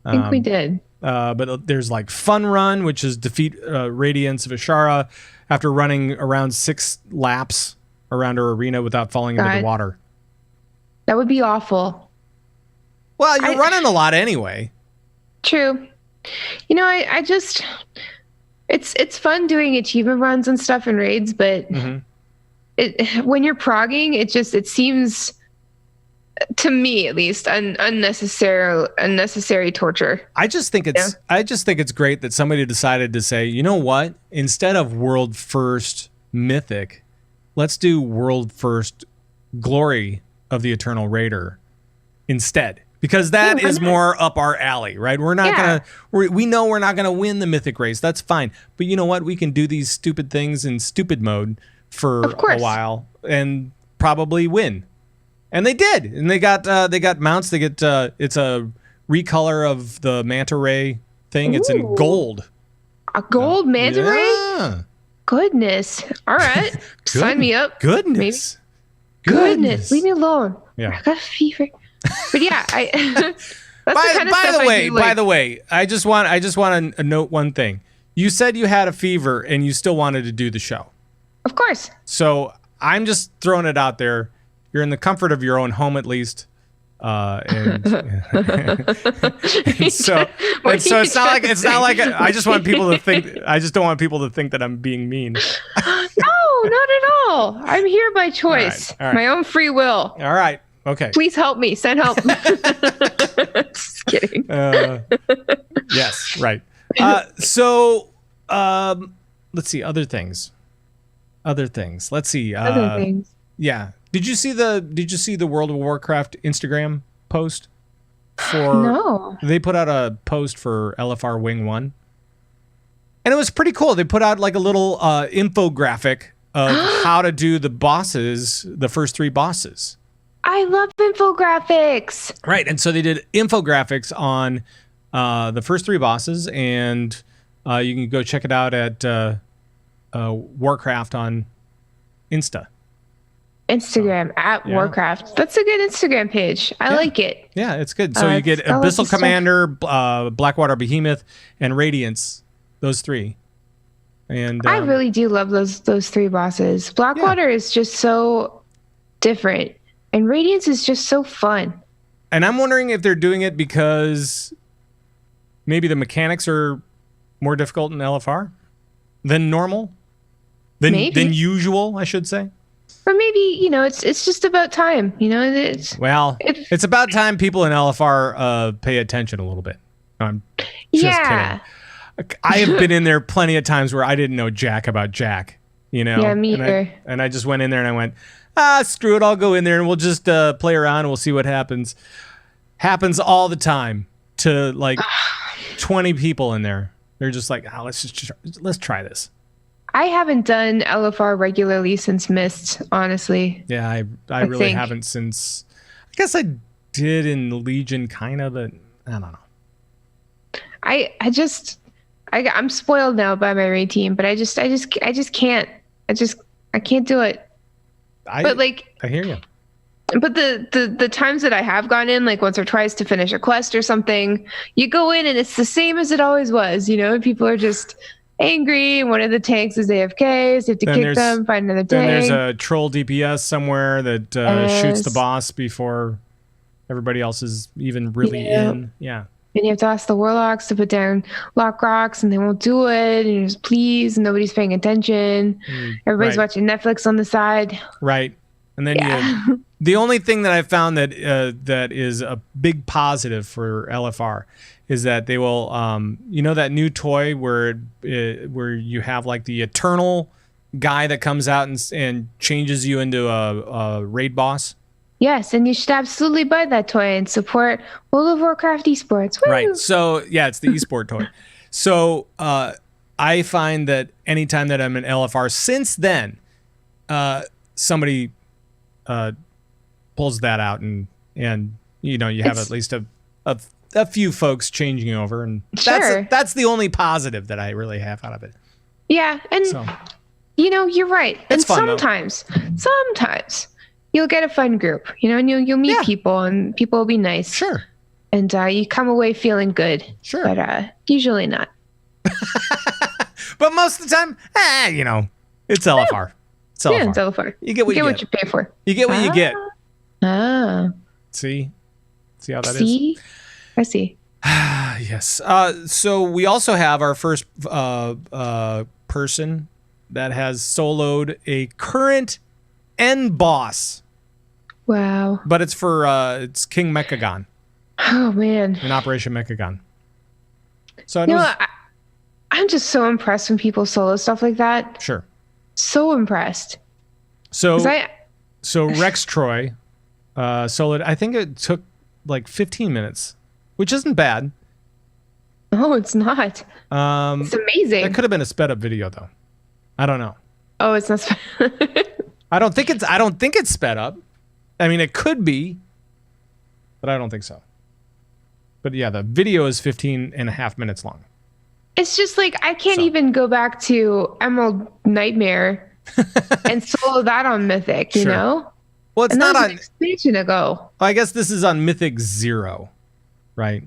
I think we did. But there's like Fun Run, which is defeat Radiance of Ashara after running around 6 laps around her arena without falling into the water. That would be awful. Well, you're running a lot anyway. True. You know, I just it's fun doing achievement runs and stuff in raids, but when you're progging, it seems to me at least unnecessary torture. I just think it's great that somebody decided to say, you know what? Instead of world first Mythic, let's do world first Glory of the Eternal Raider instead. Because that is more up our alley, right? We're not we know we're not gonna win the Mythic Race. That's fine. But you know what? We can do these stupid things in stupid mode for a while and probably win. And they did. And they got mounts. They get it's a recolor of the manta ray thing. It's in gold. A gold manta ray? Yeah. Goodness. All right. Sign me up. Goodness. Maybe. Goodness. Leave me alone. Yeah. I got a fever. But yeah, that's by the way, I just want to note one thing. You said you had a fever and you still wanted to do the show. Of course. So I'm just throwing it out there. You're in the comfort of your own home, at least. And so it's not like I just want people to think. I just don't want people to think that I'm being mean. No, not at all. I'm here by choice. All right. My own free will. All right. Okay. Please help me. Send help. Just kidding. Yes. Right. So let's see. Other things. Let's see. Other things. Yeah. Did you see the World of Warcraft Instagram post? No. They put out a post for LFR Wing 1. And it was pretty cool. They put out like a little infographic of how to do the first 3 bosses. I love infographics. Right. And so they did infographics on the first 3 bosses, and you can go check it out at Warcraft on Instagram at Warcraft. That's a good Instagram page. I like it. Yeah, it's good. So you get Abyssal Commander, Blackwater Behemoth, and Radiance. Those 3. And I really do love those 3 bosses. Blackwater is just so different, and Radiance is just so fun. And I'm wondering if they're doing it because maybe the mechanics are more difficult in LFR than normal, than usual, I should say. Or maybe, it's just about time. It's about time people in LFR pay attention a little bit. I'm just kidding. I have been in there plenty of times where I didn't know jack about jack, Yeah, me either. And I just went in there and I went, screw it, I'll go in there and we'll just play around and we'll see what happens. Happens all the time to like 20 people in there. They're just like, let's try this. I haven't done LFR regularly since Mist, honestly. Yeah, I really haven't since. I guess I did in Legion, kind of, but I don't know. I'm spoiled now by my raid team, but I just can't. I can't do it. But like, I hear you. But the times that I have gone in, like once or twice to finish a quest or something, you go in and it's the same as it always was. You know, people are just angry. One of the tanks is AFK, so you have to kick them, find another tank. Then there's a troll DPS somewhere that shoots the boss before everybody else is even really in. Yeah. And you have to ask the warlocks to put down lock rocks, and they won't do it. And you're just please, and nobody's paying attention. Everybody's watching Netflix on the side. Right. And then the only thing that I found that that is a big positive for LFR is that they will, you know, that new toy where you have like the eternal guy that comes out and changes you into a raid boss. Yes, and you should absolutely buy that toy and support World of Warcraft Esports. Woo! Right. So yeah, it's the esport toy. So I find that anytime that I'm in LFR, since then, somebody pulls that out and you know, you have at least a few folks changing over, and that's the only positive that I really have out of it. Yeah, and you know, you're right. It's and fun, sometimes you'll get a fun group, you know, and you'll meet people, and people will be nice. Sure. And you come away feeling good. Sure. But usually not. But most of the time, you know, it's LFR. It's LFR. Yeah, it's LFR. You get what you pay for. You get what you get. Ah. See how that is? See? I see. Yes. So we also have our first person that has soloed a current end boss. Wow. But it's for it's King Mechagon. Oh man. In Operation Mechagon. So I'm just so impressed when people solo stuff like that. Sure. So impressed. So Rex Troy soloed. I think it took like 15 minutes, which isn't bad. No, it's not. It's amazing. That could have been a sped up video though. I don't know. Oh, it's not sped I don't think it's sped up. I mean, it could be, but I don't think so. But yeah, the video is 15 and a half minutes long. It's just like, I can't even go back to Emerald Nightmare and solo that on Mythic, you know? Well, it's not on an expansion ago. I guess this is on Mythic 0, right?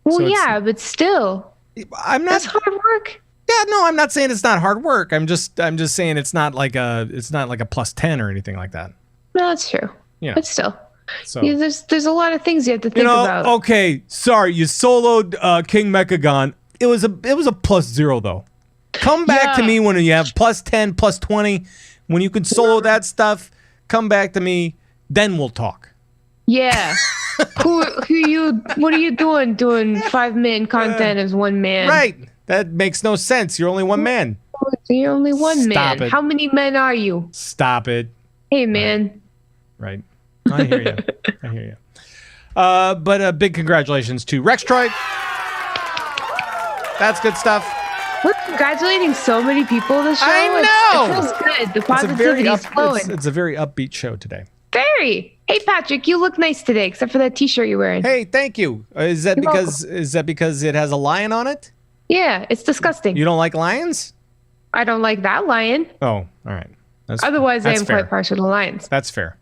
Well, so yeah, but still. That's hard work. Yeah, no, I'm not saying it's not hard work. I'm just saying it's not like a plus 10 or anything like that. No, that's true. Yeah. But still. So there's a lot of things you have to think about. Okay, sorry, you soloed King Mechagon. It was a plus 0 though. Come back to me when you have plus 10, plus 20. When you can solo that stuff, come back to me. Then we'll talk. Yeah. What are you doing 5-man content as one man? Right. That makes no sense. You're only one man. You're only one man. It. How many men are you? Stop it. Hey, man. Right. I hear you. I hear you. But a big congratulations to Rex Troy. That's good stuff. We're congratulating so many people this show. I know. It feels good. The positivity is flowing. It's a very upbeat show today. Very. Hey, Patrick, you look nice today, except for that T-shirt you're wearing. Hey, thank you. Is that because it has a lion on it? Yeah, it's disgusting. You don't like lions? I don't like that lion. Oh, all right. Otherwise, I am quite partial to lions. That's fair.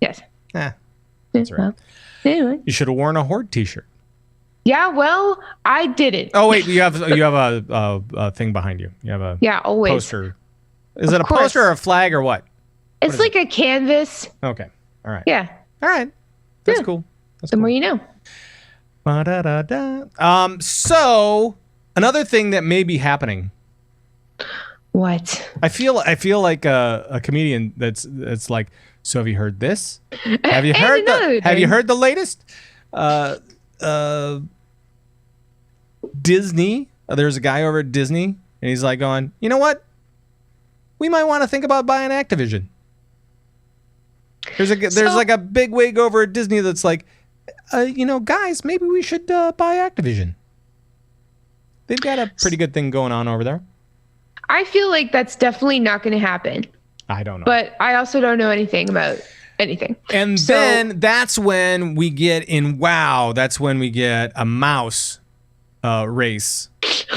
Yes. That's right. Well, anyway. You should have worn a Horde T-shirt. Yeah, well, I didn't. Oh wait, you have a thing behind you. You have a always poster. Is it a poster or a flag or what? It's like a canvas. Okay. All right. Yeah. All right. That's cool. The more you know. So another thing that may be happening. What? I feel like a comedian that's like, so have you heard this? Have you heard the latest? Disney. There's a guy over at Disney, and he's like going, you know what? We might want to think about buying Activision. There's like a big wig over at Disney that's like, guys, maybe we should buy Activision. They've got a pretty good thing going on over there. I feel like that's definitely not going to happen. I don't know. But I also don't know anything about anything. And then that's when we get in WoW. That's when we get a mouse race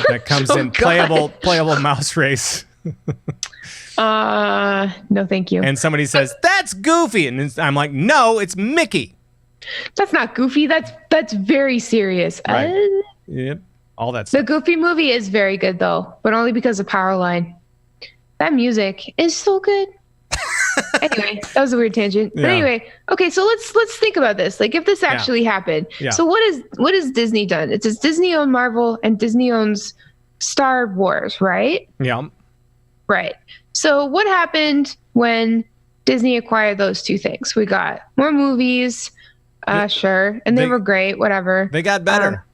that comes in, playable mouse race. No, thank you. And somebody says, that's Goofy. And I'm like, no, it's Mickey. That's not Goofy. That's very serious. Right. Yep. All that The stuff. Goofy movie is very good though, but only because of Powerline. That music is so good. Anyway, that was a weird tangent. But Yeah. anyway, okay, so let's think about this. Like if this actually happened. Yeah. So what has Disney done? It says Disney owns Marvel and Disney owns Star Wars, right? Yeah. Right. So what happened when Disney acquired those two things? We got more movies, sure, and they were great, whatever. They got better.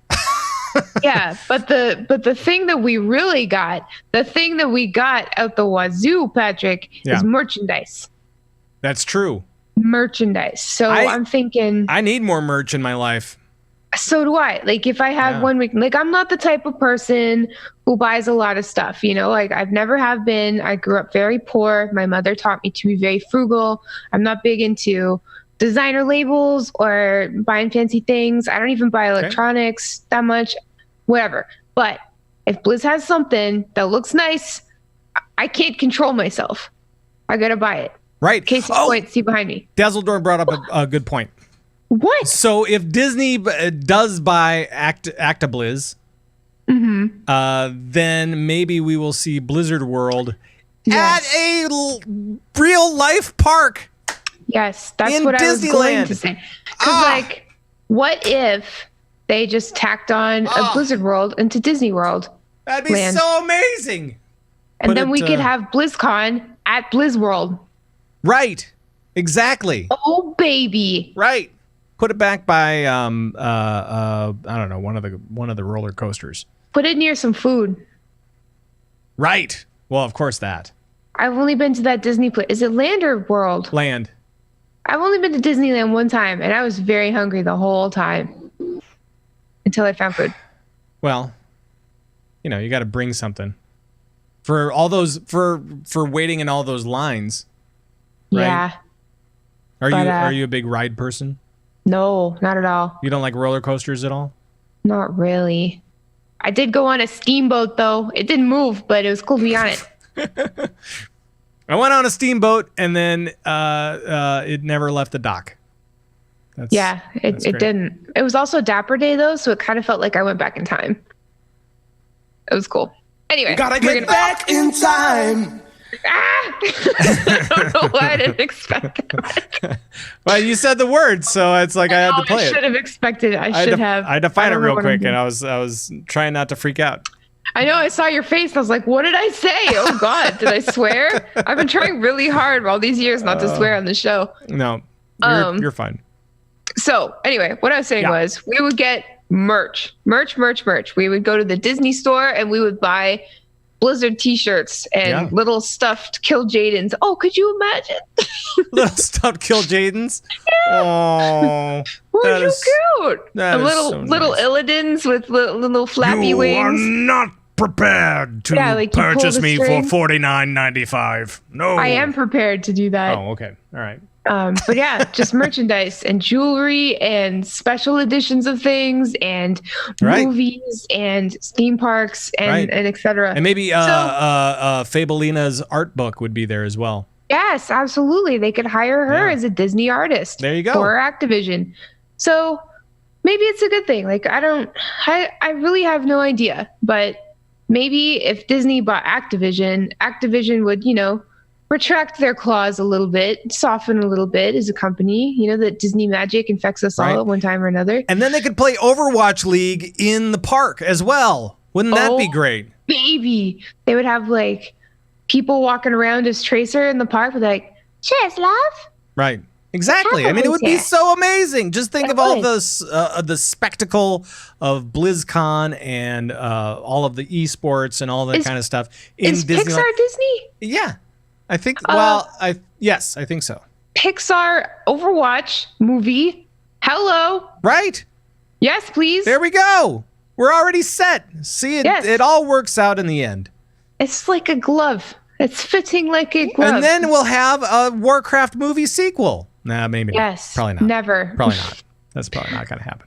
Yeah, but the thing that we really got, the thing that we got out the wazoo, Patrick, is merchandise. That's true. Merchandise. So I'm thinking, I need more merch in my life. so do I. Like if I have 1 week, like I'm not the type of person who buys a lot of stuff, you know, like I've never have been. I grew up very poor. My mother taught me to be very frugal. I'm not big into designer labels or buying fancy things. I don't even buy electronics that much, whatever. But if Blizz has something that looks nice, I can't control myself. I gotta buy it. Right. Case in point, see behind me. Dazzledorn brought up a good point. What? So if Disney does buy ActaBlizz, then maybe we will see Blizzard World at a real life park. Yes, that's in what Disneyland. I was going to say. Because, like, what if they just tacked on a Blizzard World into Disney World? That'd be so amazing. And then we could have BlizzCon at Blizz World. Right. Exactly. Oh, baby. Right. Put it back by I don't know, one of the roller coasters. Put it near some food. Right. Well, of course that. I've only been to that Disney place. Is it Land or World? Land. I've only been to Disneyland one time, and I was very hungry the whole time until I found food. Well, you know, you got to bring something for all those for waiting in all those lines. Right? Yeah. Are you a big ride person? No, not at all. You don't like roller coasters at all? Not really. I did go on a steamboat though. It didn't move, but it was cool to be on it. I went on a steamboat and then it never left the dock. It didn't. It was also Dapper Day though, so it kind of felt like I went back in time. It was cool. Anyway, gotta get back in time. I don't know why I didn't expect that. Well, you said the word, so it's like I had to play I it. should have expected. I should have. I had to find it don't know real what I'm quick, doing. and I was trying not to freak out. I know. I saw your face. And I was like, "What did I say? Oh God, did I swear?" I've been trying really hard all these years not to swear on the show. No, you're fine. So anyway, what I was saying was we would get merch. We would go to the Disney store and we would buy Blizzard t-shirts and little stuffed Kill Jadens. Oh, could you imagine? Little stuffed Kill Jadens. Oh, Weren't you cute? that The is little so little nice. Illidan's with little flappy You are wings. not prepared to like you pull purchase the me string. for $49.95. No. I am prepared to do that. Oh, okay. All right. But yeah, just merchandise and jewelry and special editions of things and movies and theme parks and etc. And maybe Fabelina's art book would be there as well. Yes, absolutely. They could hire her as a Disney artist. There you go. For Activision. So maybe it's a good thing. Like I really have no idea. But maybe if Disney bought Activision would, retract their claws a little bit, soften a little bit as a company. You know, that Disney magic infects us all at one time or another. And then they could play Overwatch League in the park as well. Wouldn't that be great? Baby. They would have like people walking around as Tracer in the park with like, cheers, love. Right. Exactly. I mean, it would be so amazing. Just think of all the spectacle of BlizzCon and all of the esports and all that kind of stuff in Is Disneyland. Pixar Disney? Yeah. I think, yes, I think so. Pixar Overwatch movie. Hello. Right. Yes, please. There we go. We're already set. See, it all works out in the end. It's like a glove. It's fitting like a glove. And then we'll have a Warcraft movie sequel. Nah, maybe not. Yes. Probably not. Never. Probably not. That's probably not going to happen.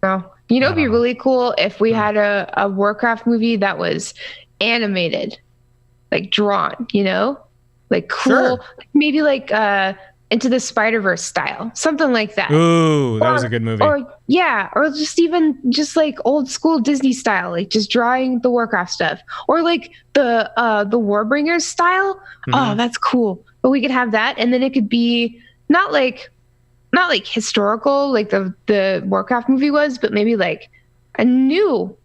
No. You know, it'd be really cool if we had a Warcraft movie that was animated. like drawn, you know, like cool, Sure. maybe like Into the Spider-Verse style, something like that. Ooh, that was a good movie. Or just even just like old school Disney style, like just drawing the Warcraft stuff, or like the Warbringers style. Oh, that's cool. But we could have that, and then it could be not like historical like the Warcraft movie was, but maybe like a new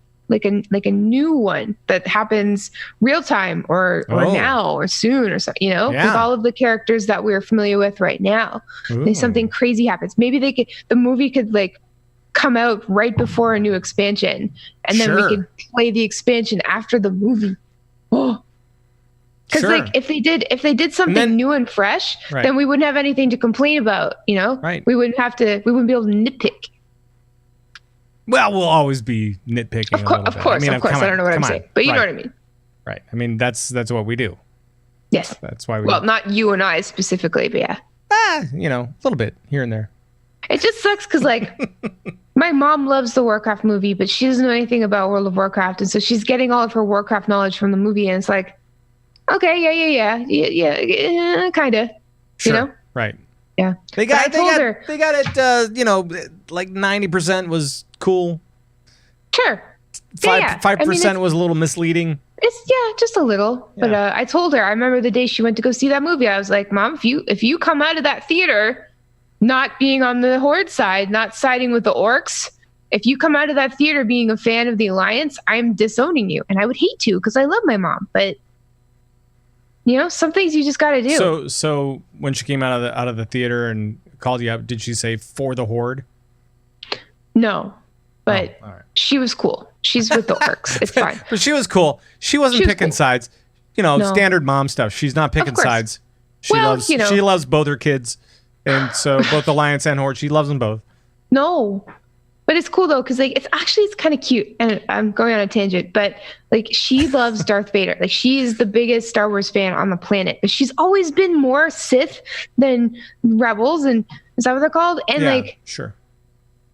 new one that happens real time or now or soon or something, you know, with all of the characters that we're familiar with right now. If something crazy happens, maybe the movie could like come out right before a new expansion, and then we could play the expansion after the movie. Oh, because like if they did something new and fresh, then we wouldn't have anything to complain about, you know? Right. We wouldn't be able to nitpick. Well, we'll always be nitpicking. Of course. I don't know what I'm saying, but you know what I mean. Right. I mean, that's what we do. Yes. That's why we. Well, not you and I specifically, but yeah. You know, a little bit here and there. It just sucks because like my mom loves the Warcraft movie, but she doesn't know anything about World of Warcraft, and so she's getting all of her Warcraft knowledge from the movie, and it's like, okay, yeah, kind of, Sure. you know. Right. Yeah. They got it. You know, like 90% was cool. Sure. 5% was a little misleading. It's just a little. Yeah. But I told her, I remember the day she went to go see that movie, I was like, Mom, if you come out of that theater not being on the Horde side, not siding with the orcs, if you come out of that theater being a fan of the Alliance, I'm disowning you. And I would hate to because I love my mom, but you know, some things you just got to do. So when she came out of the theater and called you up, did she say for the Horde? No, but all right. She was cool. She's with the orcs. It's fine. But she was cool. She wasn't picking cool. sides. You know, standard mom stuff. She's not picking sides. She loves both her kids, and so both Alliance and Horde. She loves them both. No, but it's cool though, because like it's kind of cute. And I'm going on a tangent, but like she loves Darth Vader. Like she is the biggest Star Wars fan on the planet. But she's always been more Sith than Rebels, and is that what they're called? And like sure.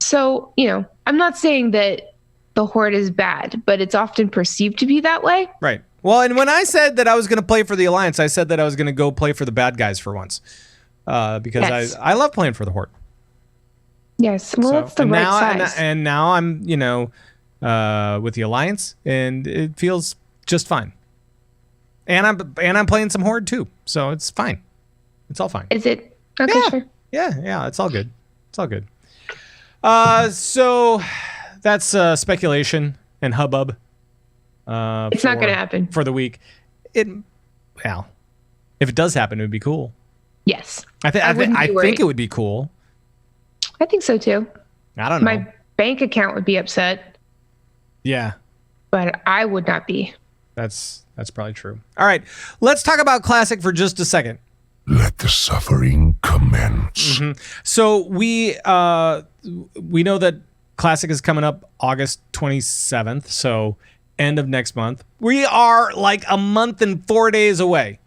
So you know, I'm not saying that the Horde is bad, but it's often perceived to be that way. Right. Well, and when I said that I was going to play for the Alliance, I said that I was going to go play for the bad guys for once, because I love playing for the Horde. Yes, well, that's the right size. And now I'm, you know, with the Alliance, and it feels just fine. And I'm playing some Horde too, so it's fine. It's all fine. Is it? Okay, sure. Yeah, it's all good. It's all good. So that's speculation and hubbub. It's not going to happen for the week. If it does happen, it would be cool. Yes, I think it would be cool. I think so too. I don't know. My bank account would be upset. Yeah, but I would not be. That's probably true. All right, let's talk about Classic for just a second. Let the suffering commence. Mm-hmm. So we know that Classic is coming up August 27th, so end of next month. We are like a month and 4 days away.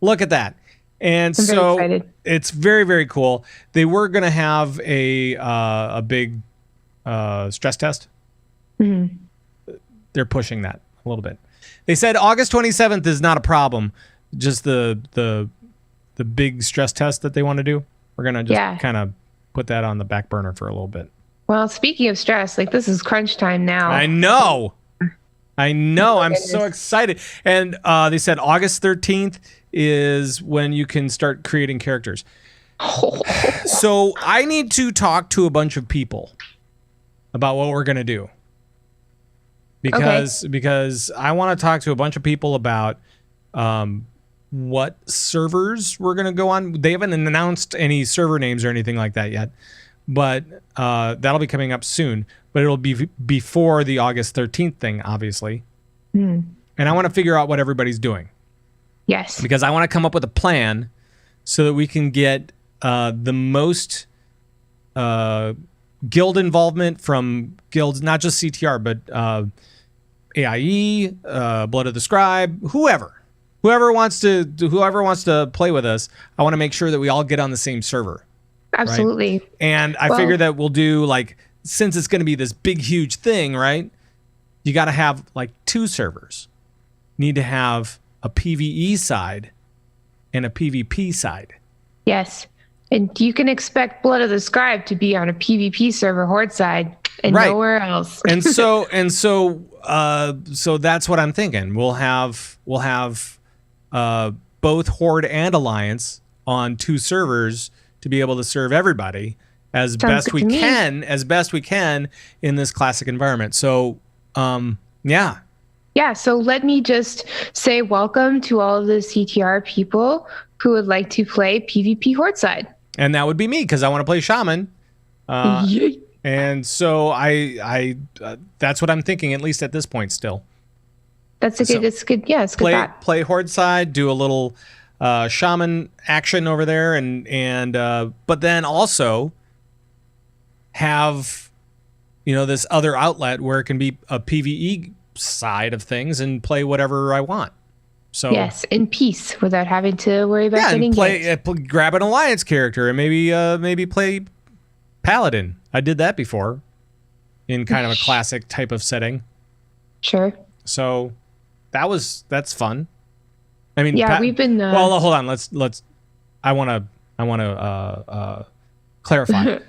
Look at that. And I'm so very excited. It's very, very cool. They were going to have a big stress test. Mm-hmm. They're pushing that a little bit. They said August 27th is not a problem. Just the big stress test that they want to do. We're going to just kind of put that on the back burner for a little bit. Well, speaking of stress, like this is crunch time now. I know. I'm so excited. And they said August 13th is when you can start creating characters. So I need to talk to a bunch of people about what we're going to do. Because I want to talk to a bunch of people about what servers we're going to go on. They haven't announced any server names or anything like that yet, but that'll be coming up soon. But it'll be before the August 13th thing, obviously. And I want to figure out what everybody's doing. Yes. Because I want to come up with a plan so that we can get the most guild involvement from guilds, not just CTR, but AIE, Blood of the Scribe, whoever wants to play with us. I want to make sure that we all get on the same server. Absolutely. Right? And I figure that we'll do, like, since it's going to be this big, huge thing, right? You got to have like 2 servers. need to have a PvE side and a PvP side. Yes. And you can expect Blood of the Scribe to be on a PvP server Horde side and Right. nowhere else. So that's what I'm thinking. We'll have both Horde and Alliance on 2 servers to be able to serve everybody as best we can in this classic environment. So yeah. Yeah, so let me just say welcome to all of the CTR people who would like to play PvP Horde side. And that would be me because I want to play Shaman. Yay. And so I that's what I'm thinking, at least at this point still. That's a good, it's good. Yeah, it's good. Play Horde side, do a little Shaman action over there, and but then also have, this other outlet where it can be a PvE side of things and play whatever I want. So yes, in peace without having to worry about getting grab an Alliance character and maybe play Paladin. I did that before in kind of a classic type of setting. Sure. So that's fun. I mean, yeah, we've been. Well, hold on. Let's. I want to clarify.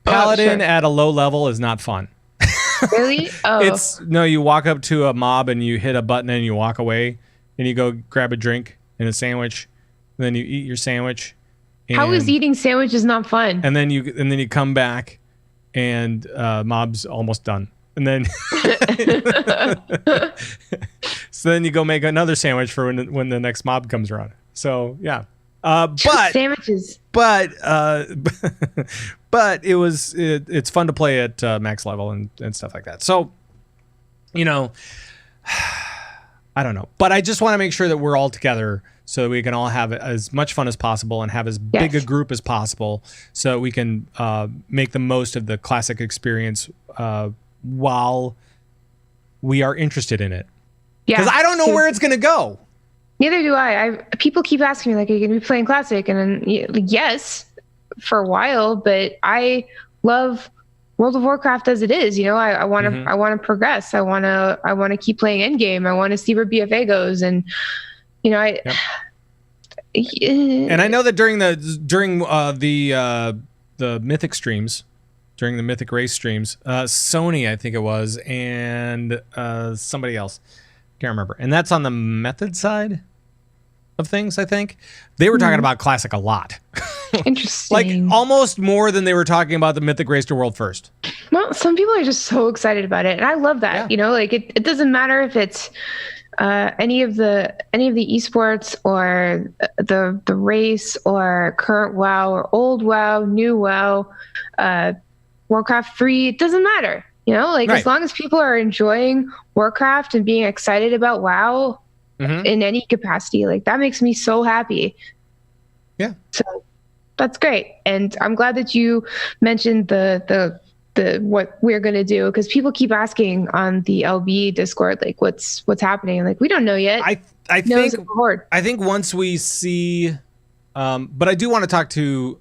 Paladin at a low level is not fun. Really? Oh. You walk up to a mob and you hit a button and you walk away and you go grab a drink and a sandwich, and then you eat your sandwich. How is eating sandwiches not fun? And then you come back and mob's almost done. And then so then you go make another sandwich for when the next mob comes around. So yeah. But sandwiches. But it's fun to play at max level and stuff like that. So I don't know. But I just want to make sure that we're all together so that we can all have as much fun as possible and have as big a group as possible so that we can make the most of the classic experience while we are interested in it. Yeah. Because I don't know where it's going to go. Neither do I. People keep asking me, like, are you going to be playing Classic? And then, yes, for a while, but I love World of Warcraft as it is. I want to I want to progress. I want to keep playing Endgame. I want to see where BFA goes. And, and I know that during the Mythic streams, during the Mythic Race streams, Sony, I think it was, and somebody else. Can't remember. And that's on the method side of things, I think. They were talking about Classic a lot. Interesting. Like almost more than they were talking about the Mythic Race to World First. Well, some people are just so excited about it. And I love that. Yeah. Like it doesn't matter if it's any of the esports or the race or current WoW or old WoW, new WoW, Warcraft 3, it doesn't matter. Right. As long as people are enjoying Warcraft and being excited about WoW in any capacity, like that makes me so happy. Yeah. So that's great. And I'm glad that you mentioned the what we're going to do, because people keep asking on the LB Discord, like what's happening. Like, we don't know yet. I think once we see, but I do want to talk to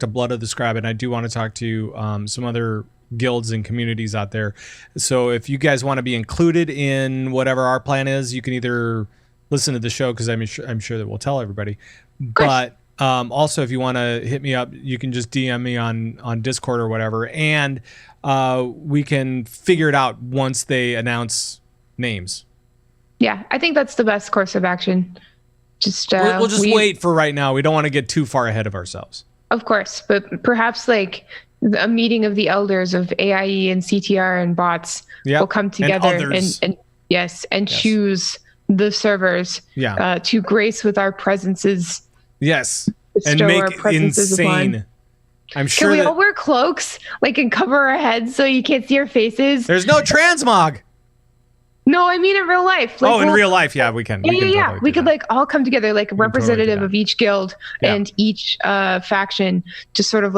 Blood of the Scribe, and I do want to talk to some other guilds and communities out there. So if you guys want to be included in whatever our plan is, you can either listen to the show, because I'm sure that we'll tell everybody. But also, if you want to hit me up, you can just DM me on Discord or whatever, and we can figure it out once they announce names. Yeah, I think that's the best course of action. We'll just wait for right now. We don't want to get too far ahead of ourselves. Of course, but perhaps like a meeting of the elders of AIE and CTR and bots will come together and choose the servers to grace with our presences. Yes, and make it insane. Upon. I'm sure. Can we all wear cloaks, and cover our heads so you can't see our faces? There's no transmog. No, I mean in real life. In real life, yeah, we can. We could all come together, like a representative of each guild and each faction, to sort of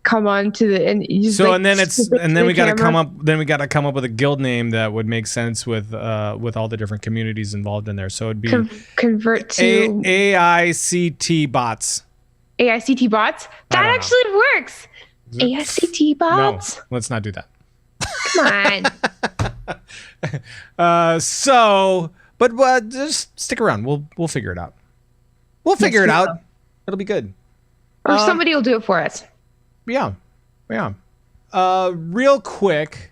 come on to the and then we got to come up with a guild name that would make sense with all the different communities involved in there. So it'd be convert to AICT bots. AICT bots? That actually works. AICT bots? No, let's not do that. Come on. But just stick around. We'll figure it out. We'll figure it out. It'll be good. Or somebody will do it for us. Yeah. Real quick,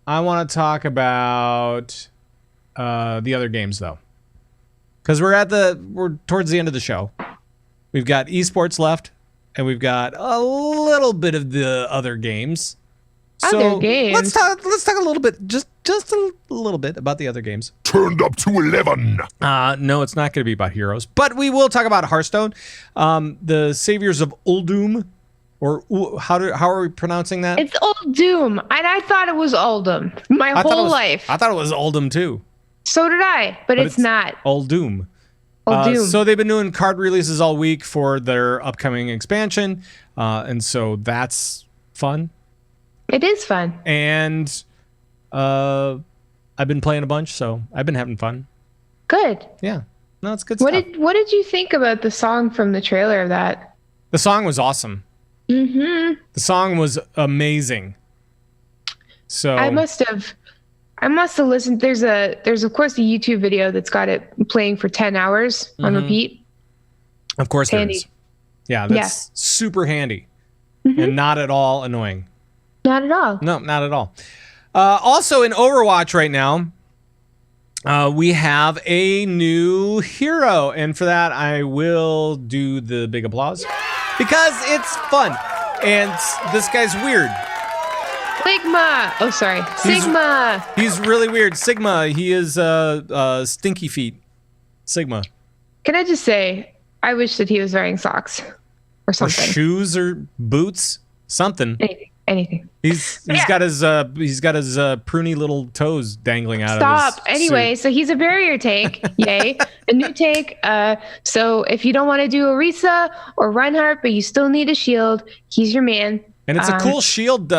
I want to talk about the other games though, because we're towards the end of the show. We've got esports left, and we've got a little bit of the other games. Other games. Let's talk a little bit, just a little bit about the other games. Turned up to 11. No, it's not going to be about heroes, but we will talk about Hearthstone, the Saviors of Uldum, or how are we pronouncing that? It's Uldum, and I thought it was Uldum my whole life. I thought it was Uldum too. So did I, but it's not. Uldum. Uldum. So they've been doing card releases all week for their upcoming expansion, and so that's fun. It is fun. And I've been playing a bunch, so I've been having fun. Good. Yeah. No, it's good What stuff. did you think about the song from the trailer of that? The song was awesome. Mm-hmm. The song was amazing. So I must have listened. There's of course a YouTube video that's got it playing for 10 hours on repeat. Of course there Handy. is. Yeah, that's super handy and not at all annoying. Not at all. No, not at all. Also in Overwatch right now, we have a new hero. And for that, I will do the big applause because it's fun. And this guy's weird. Sigma. Oh, sorry. Sigma. He's really weird. Sigma. He is stinky feet. Sigma. Can I just say, I wish that he was wearing socks or Or something. shoes or boots. Something. Anything. He's got his pruny little toes dangling out of his Anyway, suit. so he's a barrier tank. Yay. A new tank. So if you don't want to do Orisa or Reinhardt, but you still need a shield, he's your man. And it's a cool shield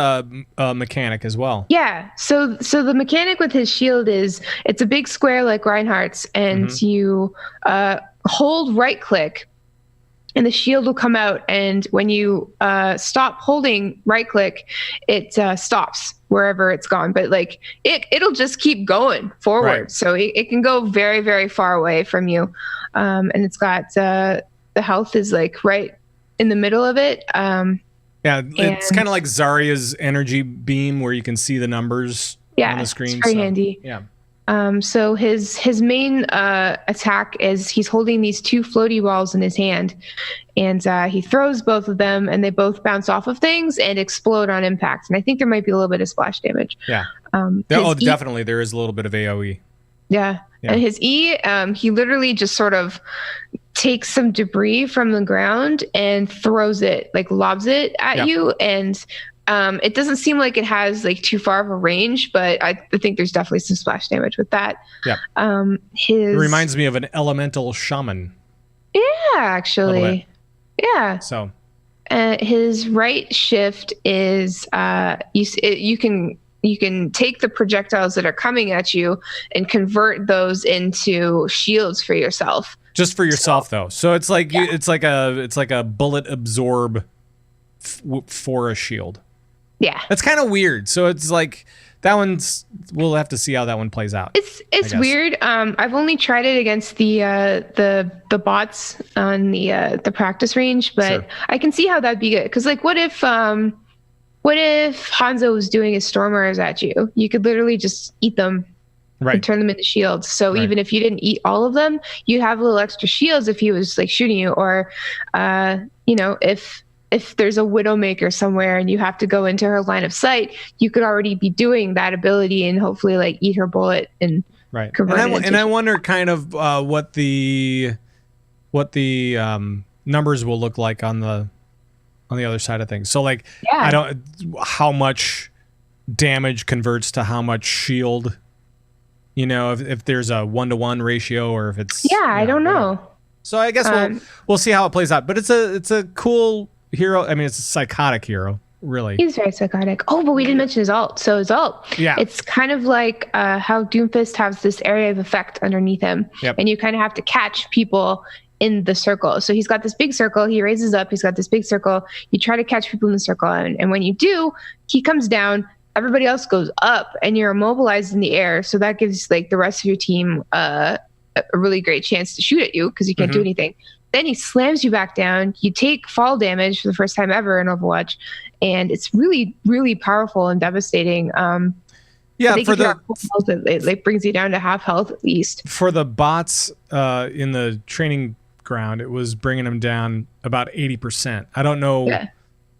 mechanic as well. Yeah. So the mechanic with his shield is it's a big square like Reinhardt's, and you hold right click, and the shield will come out. And when you stop holding right click, it stops wherever it's gone. But like it'll just keep going forward. Right. So it can go very, very far away from you. And it's got the health is like right in the middle of it. Yeah, it's kind of like Zarya's energy beam where you can see the numbers on the screen. It's very handy. Yeah. So his main attack is he's holding these two floaty balls in his hand, and he throws both of them, and they both bounce off of things and explode on impact. And I think there might be a little bit of splash damage. Yeah. Definitely. There is a little bit of AoE. Yeah. And his E, he literally just sort of takes some debris from the ground and throws it, like lobs it at you. And it doesn't seem like it has like too far of a range, but I think there's definitely some splash damage with that. Yeah. It reminds me of an elemental shaman. Yeah, actually. Yeah. So his right shift is you can take the projectiles that are coming at you and convert those into shields for yourself. Just for yourself, though. So it's like it's like a bullet absorb for a shield. Yeah, that's kind of weird. So it's like that one's. We'll have to see how that one plays out. It's weird. I've only tried it against the bots on the practice range, but I can see how that'd be good. Because like, what if Hanzo was doing his Stormers at you? You could literally just eat them. Right. And turn them into shields. So even if you didn't eat all of them, you have a little extra shields if he was like shooting you, or if there's a Widowmaker somewhere and you have to go into her line of sight, you could already be doing that ability and hopefully like eat her bullet and convert it. And I wonder kind of what the numbers will look like on the other side of things. So like how much damage converts to how much shield. You know, if there's a 1-to-1 ratio, or if it's I don't know. So I guess we'll see how it plays out. But it's a cool hero. I mean, it's a psychotic hero, really. He's very psychotic. Oh, but we didn't mention his ult. So his ult, it's kind of like how Doomfist has this area of effect underneath him, and you kind of have to catch people in the circle. So he's got this big circle. He raises up. He's got this big circle. You try to catch people in the circle, and when you do, he comes down, everybody else goes up and you're immobilized in the air. So that gives like the rest of your team a really great chance to shoot at you because you can't do anything. Then he slams you back down. You take fall damage for the first time ever in Overwatch, and it's really, really powerful and devastating. Yeah, for the health, it brings you down to half health at least. For the bots in the training ground, it was bringing them down about 80%. I don't know. Yeah.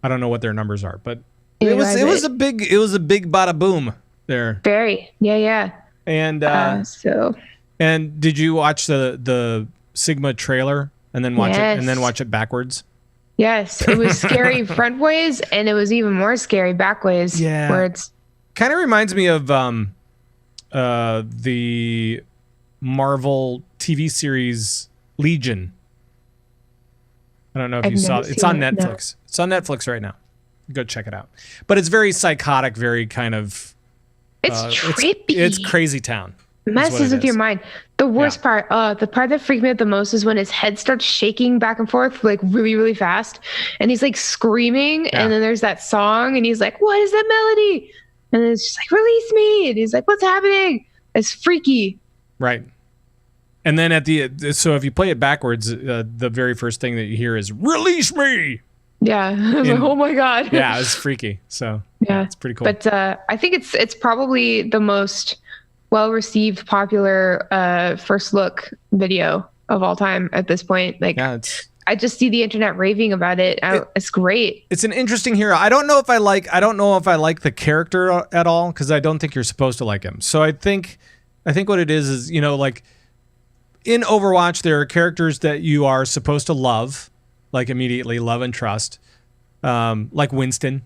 I don't know what their numbers are, but it was a big bada boom there. Very, yeah. And and did you watch the Sigma trailer and then watch it backwards? Yes, it was scary front ways, and it was even more scary back ways. Yeah, where it's kind of reminds me of the Marvel TV series Legion. I don't know if you saw it. It's on Netflix. No. It's on Netflix right now. Go check it out. But it's very psychotic, very kind of. It's trippy. It's crazy town. Messes with your mind. The worst part, the part that freaked me out the most is when his head starts shaking back and forth like really, really fast, and he's like screaming, and then there's that song, and he's like, "What is that melody?" And it's just like, "Release me!" And he's like, "What's happening?" It's freaky. Right. And then so if you play it backwards, the very first thing that you hear is "Release me!" Yeah, I was like, "Oh my god!" Yeah, it's freaky. So yeah, it's pretty cool. But I think it's probably the most well-received, popular first look video of all time at this point. Like, I just see the internet raving about it. It's great. It's an interesting hero. I don't know if I like the character at all because I don't think you're supposed to like him. So I think what it is like in Overwatch there are characters that you are supposed to love, like immediately love and trust, like Winston,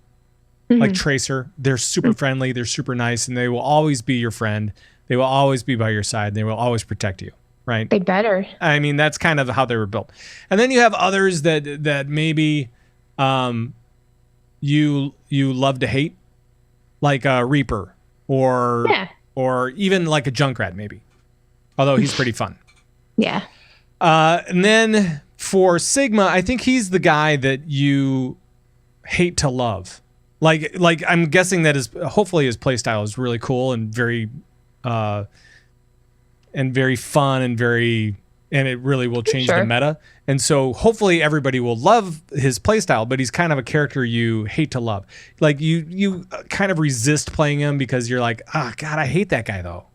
like Tracer. They're super friendly. They're super nice, and they will always be your friend. They will always be by your side. And they will always protect you. Right? They better. I mean, that's kind of how they were built. And then you have others that maybe you love to hate, like a Reaper or even like a Junkrat maybe. Although he's pretty fun. Yeah. And then for Sigma, I think he's the guy that you hate to love. Like I'm guessing that hopefully his playstyle is really cool and very fun and it really will change the meta. And so hopefully everybody will love his playstyle, but he's kind of a character you hate to love. Like you kind of resist playing him because you're like, God, I hate that guy though.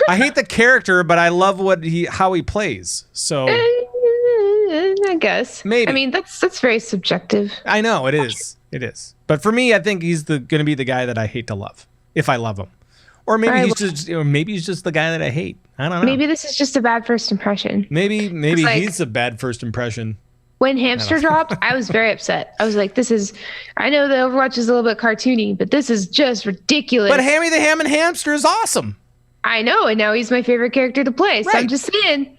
I hate the character, but I love how he plays. So I guess maybe. I mean, that's very subjective. I know it is. It is. But for me, I think he's going to be the guy that I hate to love if I love him. Or maybe he's just the guy that I hate. I don't know. Maybe this is just a bad first impression. Maybe he's a bad first impression. When Hamster dropped, I was very upset. I was like, I know that Overwatch is a little bit cartoony, but this is just ridiculous. But Hammy the Ham and Hamster is awesome. I know, and now he's my favorite character to play. So I'm just saying.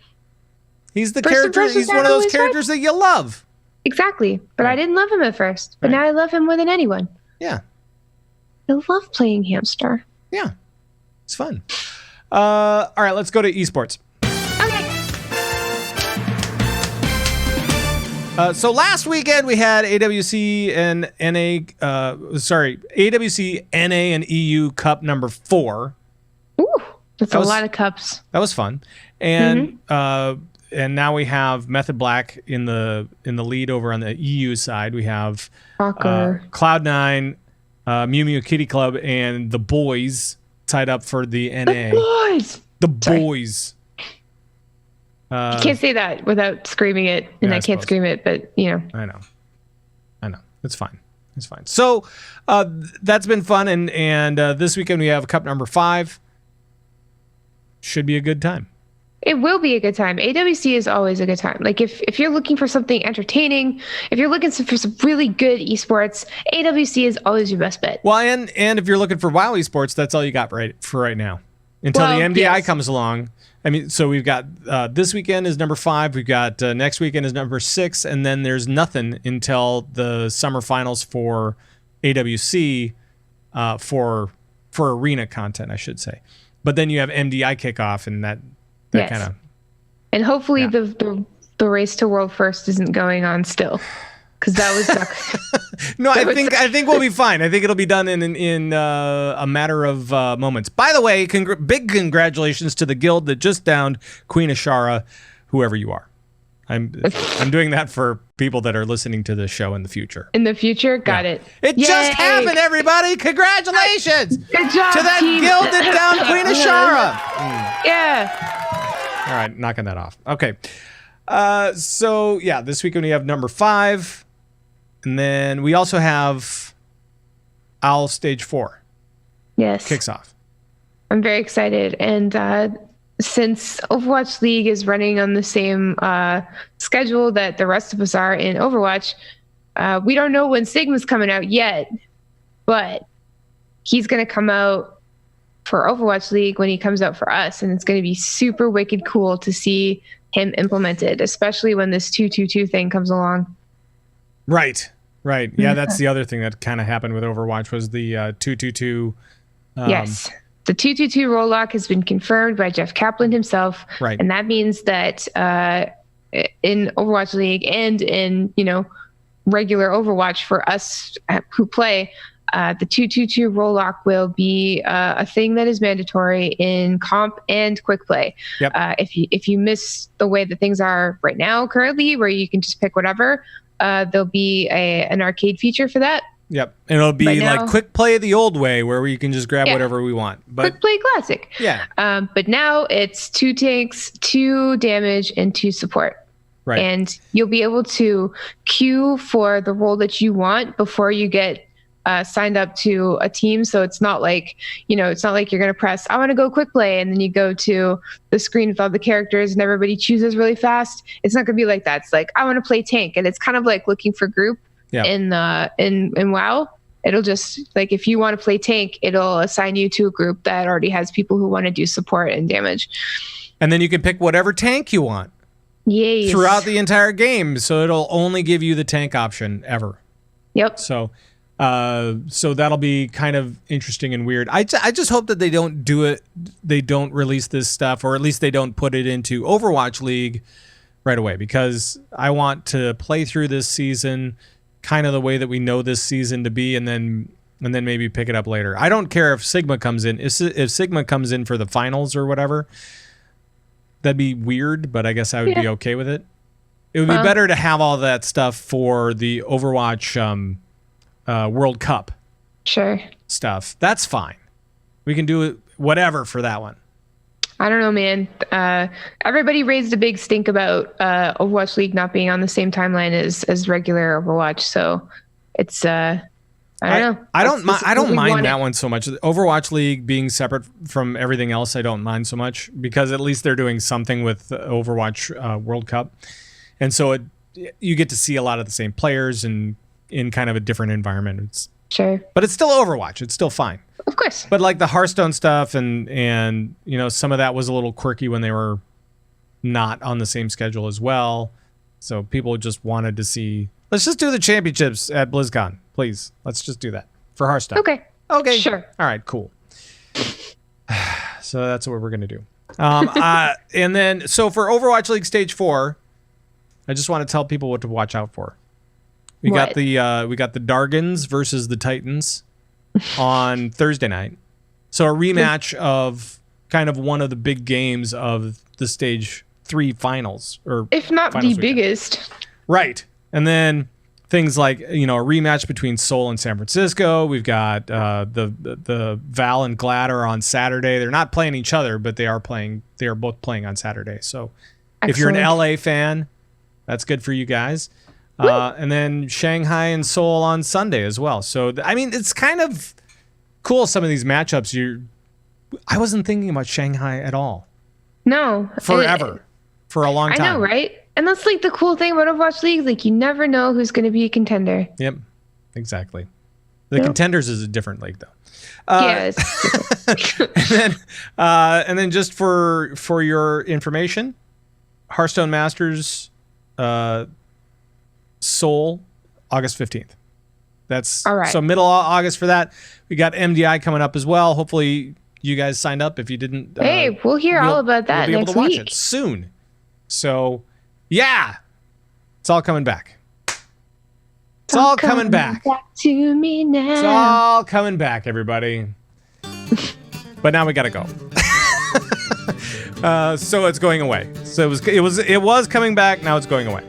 He's the character. He's one of those characters that you love. Exactly. But I didn't love him at first. But now I love him more than anyone. Yeah. I love playing Hamster. Yeah. It's fun. All right, let's go to esports. Okay. So last weekend we had AWC and AWC NA and EU Cup number 4. Ooh, that's a lot of cups. That was fun. And and now we have Method Black in the lead over on the EU side. We have Cloud9, Mew Mew Kitty Club, and the boys tied up for the NA. The boys. You can't say that without screaming it, and I can't scream it, but I know. It's fine. So that's been fun, and this weekend we have Cup number 5. Should be a good time. It will be a good time. AWC is always a good time. Like if you're looking for something entertaining, if you're looking for some really good esports, AWC is always your best bet. Well, and if you're looking for WoW esports, that's all you got for right now. Until the MDI comes along. I mean, so we've got this weekend is number 5. We've got next weekend is number 6, and then there's nothing until the summer finals for AWC for arena content, I should say. But then you have MDI kickoff, and that kind of. And hopefully the race to world first isn't going on still, because that was No, I think we'll be fine. I think it'll be done in a matter of moments. By the way, big congratulations to the guild that just downed Queen Ashara, whoever you are. I'm doing that for people that are listening to the show in the future. In the future, got it. It Yay! just happened, everybody! Congratulations! Good job, to that team. guild that downed Queen Ashara. Yeah. All right, knocking that off. Okay. So yeah, this weekend we have number 5, and then we also have Owl Stage 4 Yes. kicks off. I'm very excited, and since Overwatch League is running on the same schedule that the rest of us are in Overwatch, we don't know when Sigma's coming out yet, but he's going to come out for Overwatch League when he comes out for us, and it's going to be super wicked cool to see him implemented, especially when this 2-2-2 thing comes along. Right. Yeah, that's the other thing that kind of happened with Overwatch was the 2-2-2. Yes. The 2-2-2 role lock has been confirmed by Jeff Kaplan himself. Right. And that means that in Overwatch League and in, regular Overwatch for us who play, the 2-2-2 role lock will be a thing that is mandatory in comp and quick play. Yep. If you miss the way that things are right now currently, where you can just pick whatever, there'll be an arcade feature for that. Yep. And it'll be now, like quick play the old way where we can just grab whatever we want. But quick play classic. Yeah. But now it's 2 tanks, 2 damage, and 2 support. Right. And you'll be able to queue for the role that you want before you get signed up to a team. So it's not like, it's not like you're going to press, I want to go quick play. And then you go to the screen with all the characters and everybody chooses really fast. It's not going to be like that. It's like, I want to play tank. And it's kind of like looking for group in WoW. It'll just like, if you want to play tank, it'll assign you to a group that already has people who want to do support and damage. And then you can pick whatever tank you want. Yes. Throughout the entire game. So it'll only give you the tank option ever. Yep. So that'll be kind of interesting and weird. I just hope that they don't do it. They don't release this stuff, or at least they don't put it into Overwatch League right away, because I want to play through this season kind of the way that we know this season to be, and then maybe pick it up later. I don't care if Sigma comes in. If Sigma comes in for the finals or whatever, that'd be weird, but I guess I would be okay with it. It would be better to have all that stuff for the Overwatch World Cup stuff. That's fine. We can do it whatever for that one. I don't know, man. Everybody raised a big stink about Overwatch League not being on the same timeline as regular Overwatch, so it's I don't know. I don't mind that one so much. Overwatch League being separate from everything else, I don't mind so much, because at least they're doing something with Overwatch World Cup, and so you get to see a lot of the same players and in kind of a different environment. But it's still Overwatch. It's still fine. Of course. But like the Hearthstone stuff and some of that was a little quirky when they were not on the same schedule as well. So people just wanted to see, let's just do the championships at BlizzCon, please. Let's just do that for Hearthstone. Okay. Sure. All right, cool. So that's what we're going to do. And then, so for Overwatch League Stage 4, I just want to tell people what to watch out for. We got the Dargans versus the Titans on Thursday night. So a rematch of kind of one of the big games of the Stage 3 finals, or if not the biggest. Right. And then things like, a rematch between Seoul and San Francisco. We've got the Val and Glad are on Saturday. They're not playing each other, but they are both playing on Saturday. So if you're an LA fan, that's good for you guys. And then Shanghai and Seoul on Sunday as well. So, I mean, it's kind of cool, some of these matchups. I wasn't thinking about Shanghai at all. No. Forever. For a long time. I know, right? And that's like the cool thing about Overwatch League. Like, you never know who's going to be a contender. Yep. Exactly. The Contenders is a different league, though. Yes. and then just for your information, Hearthstone Masters Seoul, August 15th. That's all right. So middle of August for that. We got MDI coming up as well. Hopefully you guys signed up. If you didn't, hey, we'll hear all about that we'll be next able to week. watch it soon. So yeah, it's all coming back. It's all coming back. To me now. It's all coming back, everybody. But now we gotta go. So it's going away. So it was coming back. Now it's going away.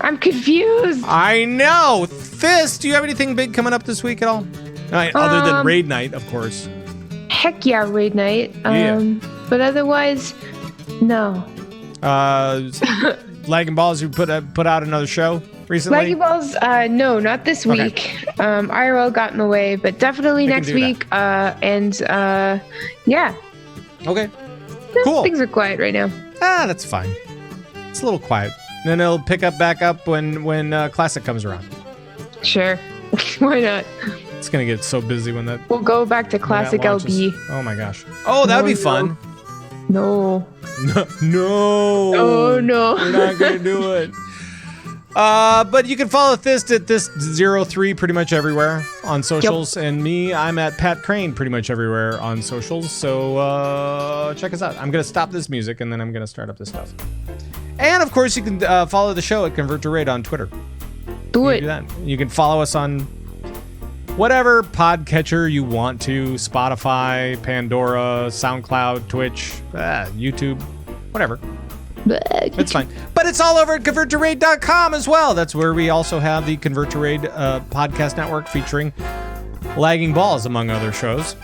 I'm confused. I know. Thyst, do you have anything big coming up this week at all? Other than raid night, of course. Heck yeah, raid night. Yeah. But otherwise, no. Lagging Balls, you put out another show recently? Lagging Balls, no, not this week. IRL got in the way, but definitely next week. Yeah. Okay. Cool. Things are quiet right now. That's fine. It's a little quiet. Then it'll pick up back up when Classic comes around. Sure. Why not? It's gonna get so busy when that. We'll go back to Classic LB. Oh my gosh. Oh, that'd be fun. No. No. Oh no. We're not gonna do it. But you can follow Thyst at Thyst03 pretty much everywhere on socials, and me, I'm at Pat Krane pretty much everywhere on socials. So check us out. I'm gonna stop this music and then I'm gonna start up this stuff. And of course, you can follow the show at Convert to Raid on Twitter. Do it. You can follow us on whatever podcatcher you want to: Spotify, Pandora, SoundCloud, Twitch, YouTube, whatever. It's fine. But it's all over at converttoraid.com as well. That's where we also have the Convert to Raid podcast network featuring Lagging Balls, among other shows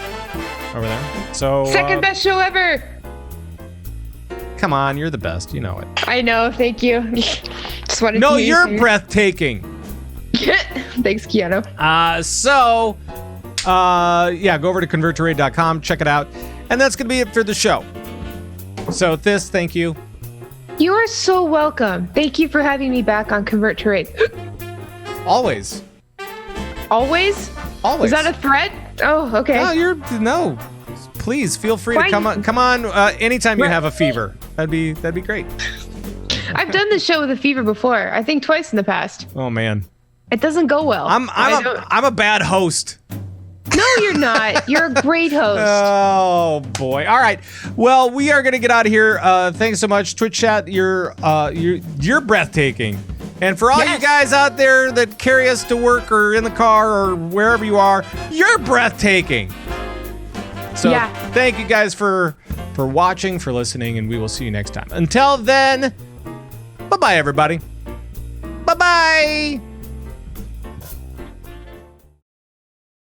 over there. So Second best show ever. Come on, you're the best. You know it. I know. Thank you. Just wanted No, to you're breathtaking. Thanks, Keanu. Go over to converttoraid.com, check it out. And that's going to be it for the show. So, Thyst, thank you. You are so welcome. Thank you for having me back on Convert to Raid. Always. Always? Always. Is that a threat? Oh, okay. No. Please feel free to come on anytime you have a fever. That'd be great. I've done this show with a fever before. I think twice in the past. Oh man. It doesn't go well. I'm a bad host. No, you're not. You're a great host. Oh boy. All right. Well, we are gonna get out of here. Thanks so much, Twitch chat. You're breathtaking. And for all you guys out there that carry us to work or in the car or wherever you are, you're breathtaking. So thank you guys for watching, for listening, and we will see you next time. Until then, bye-bye, everybody. Bye-bye.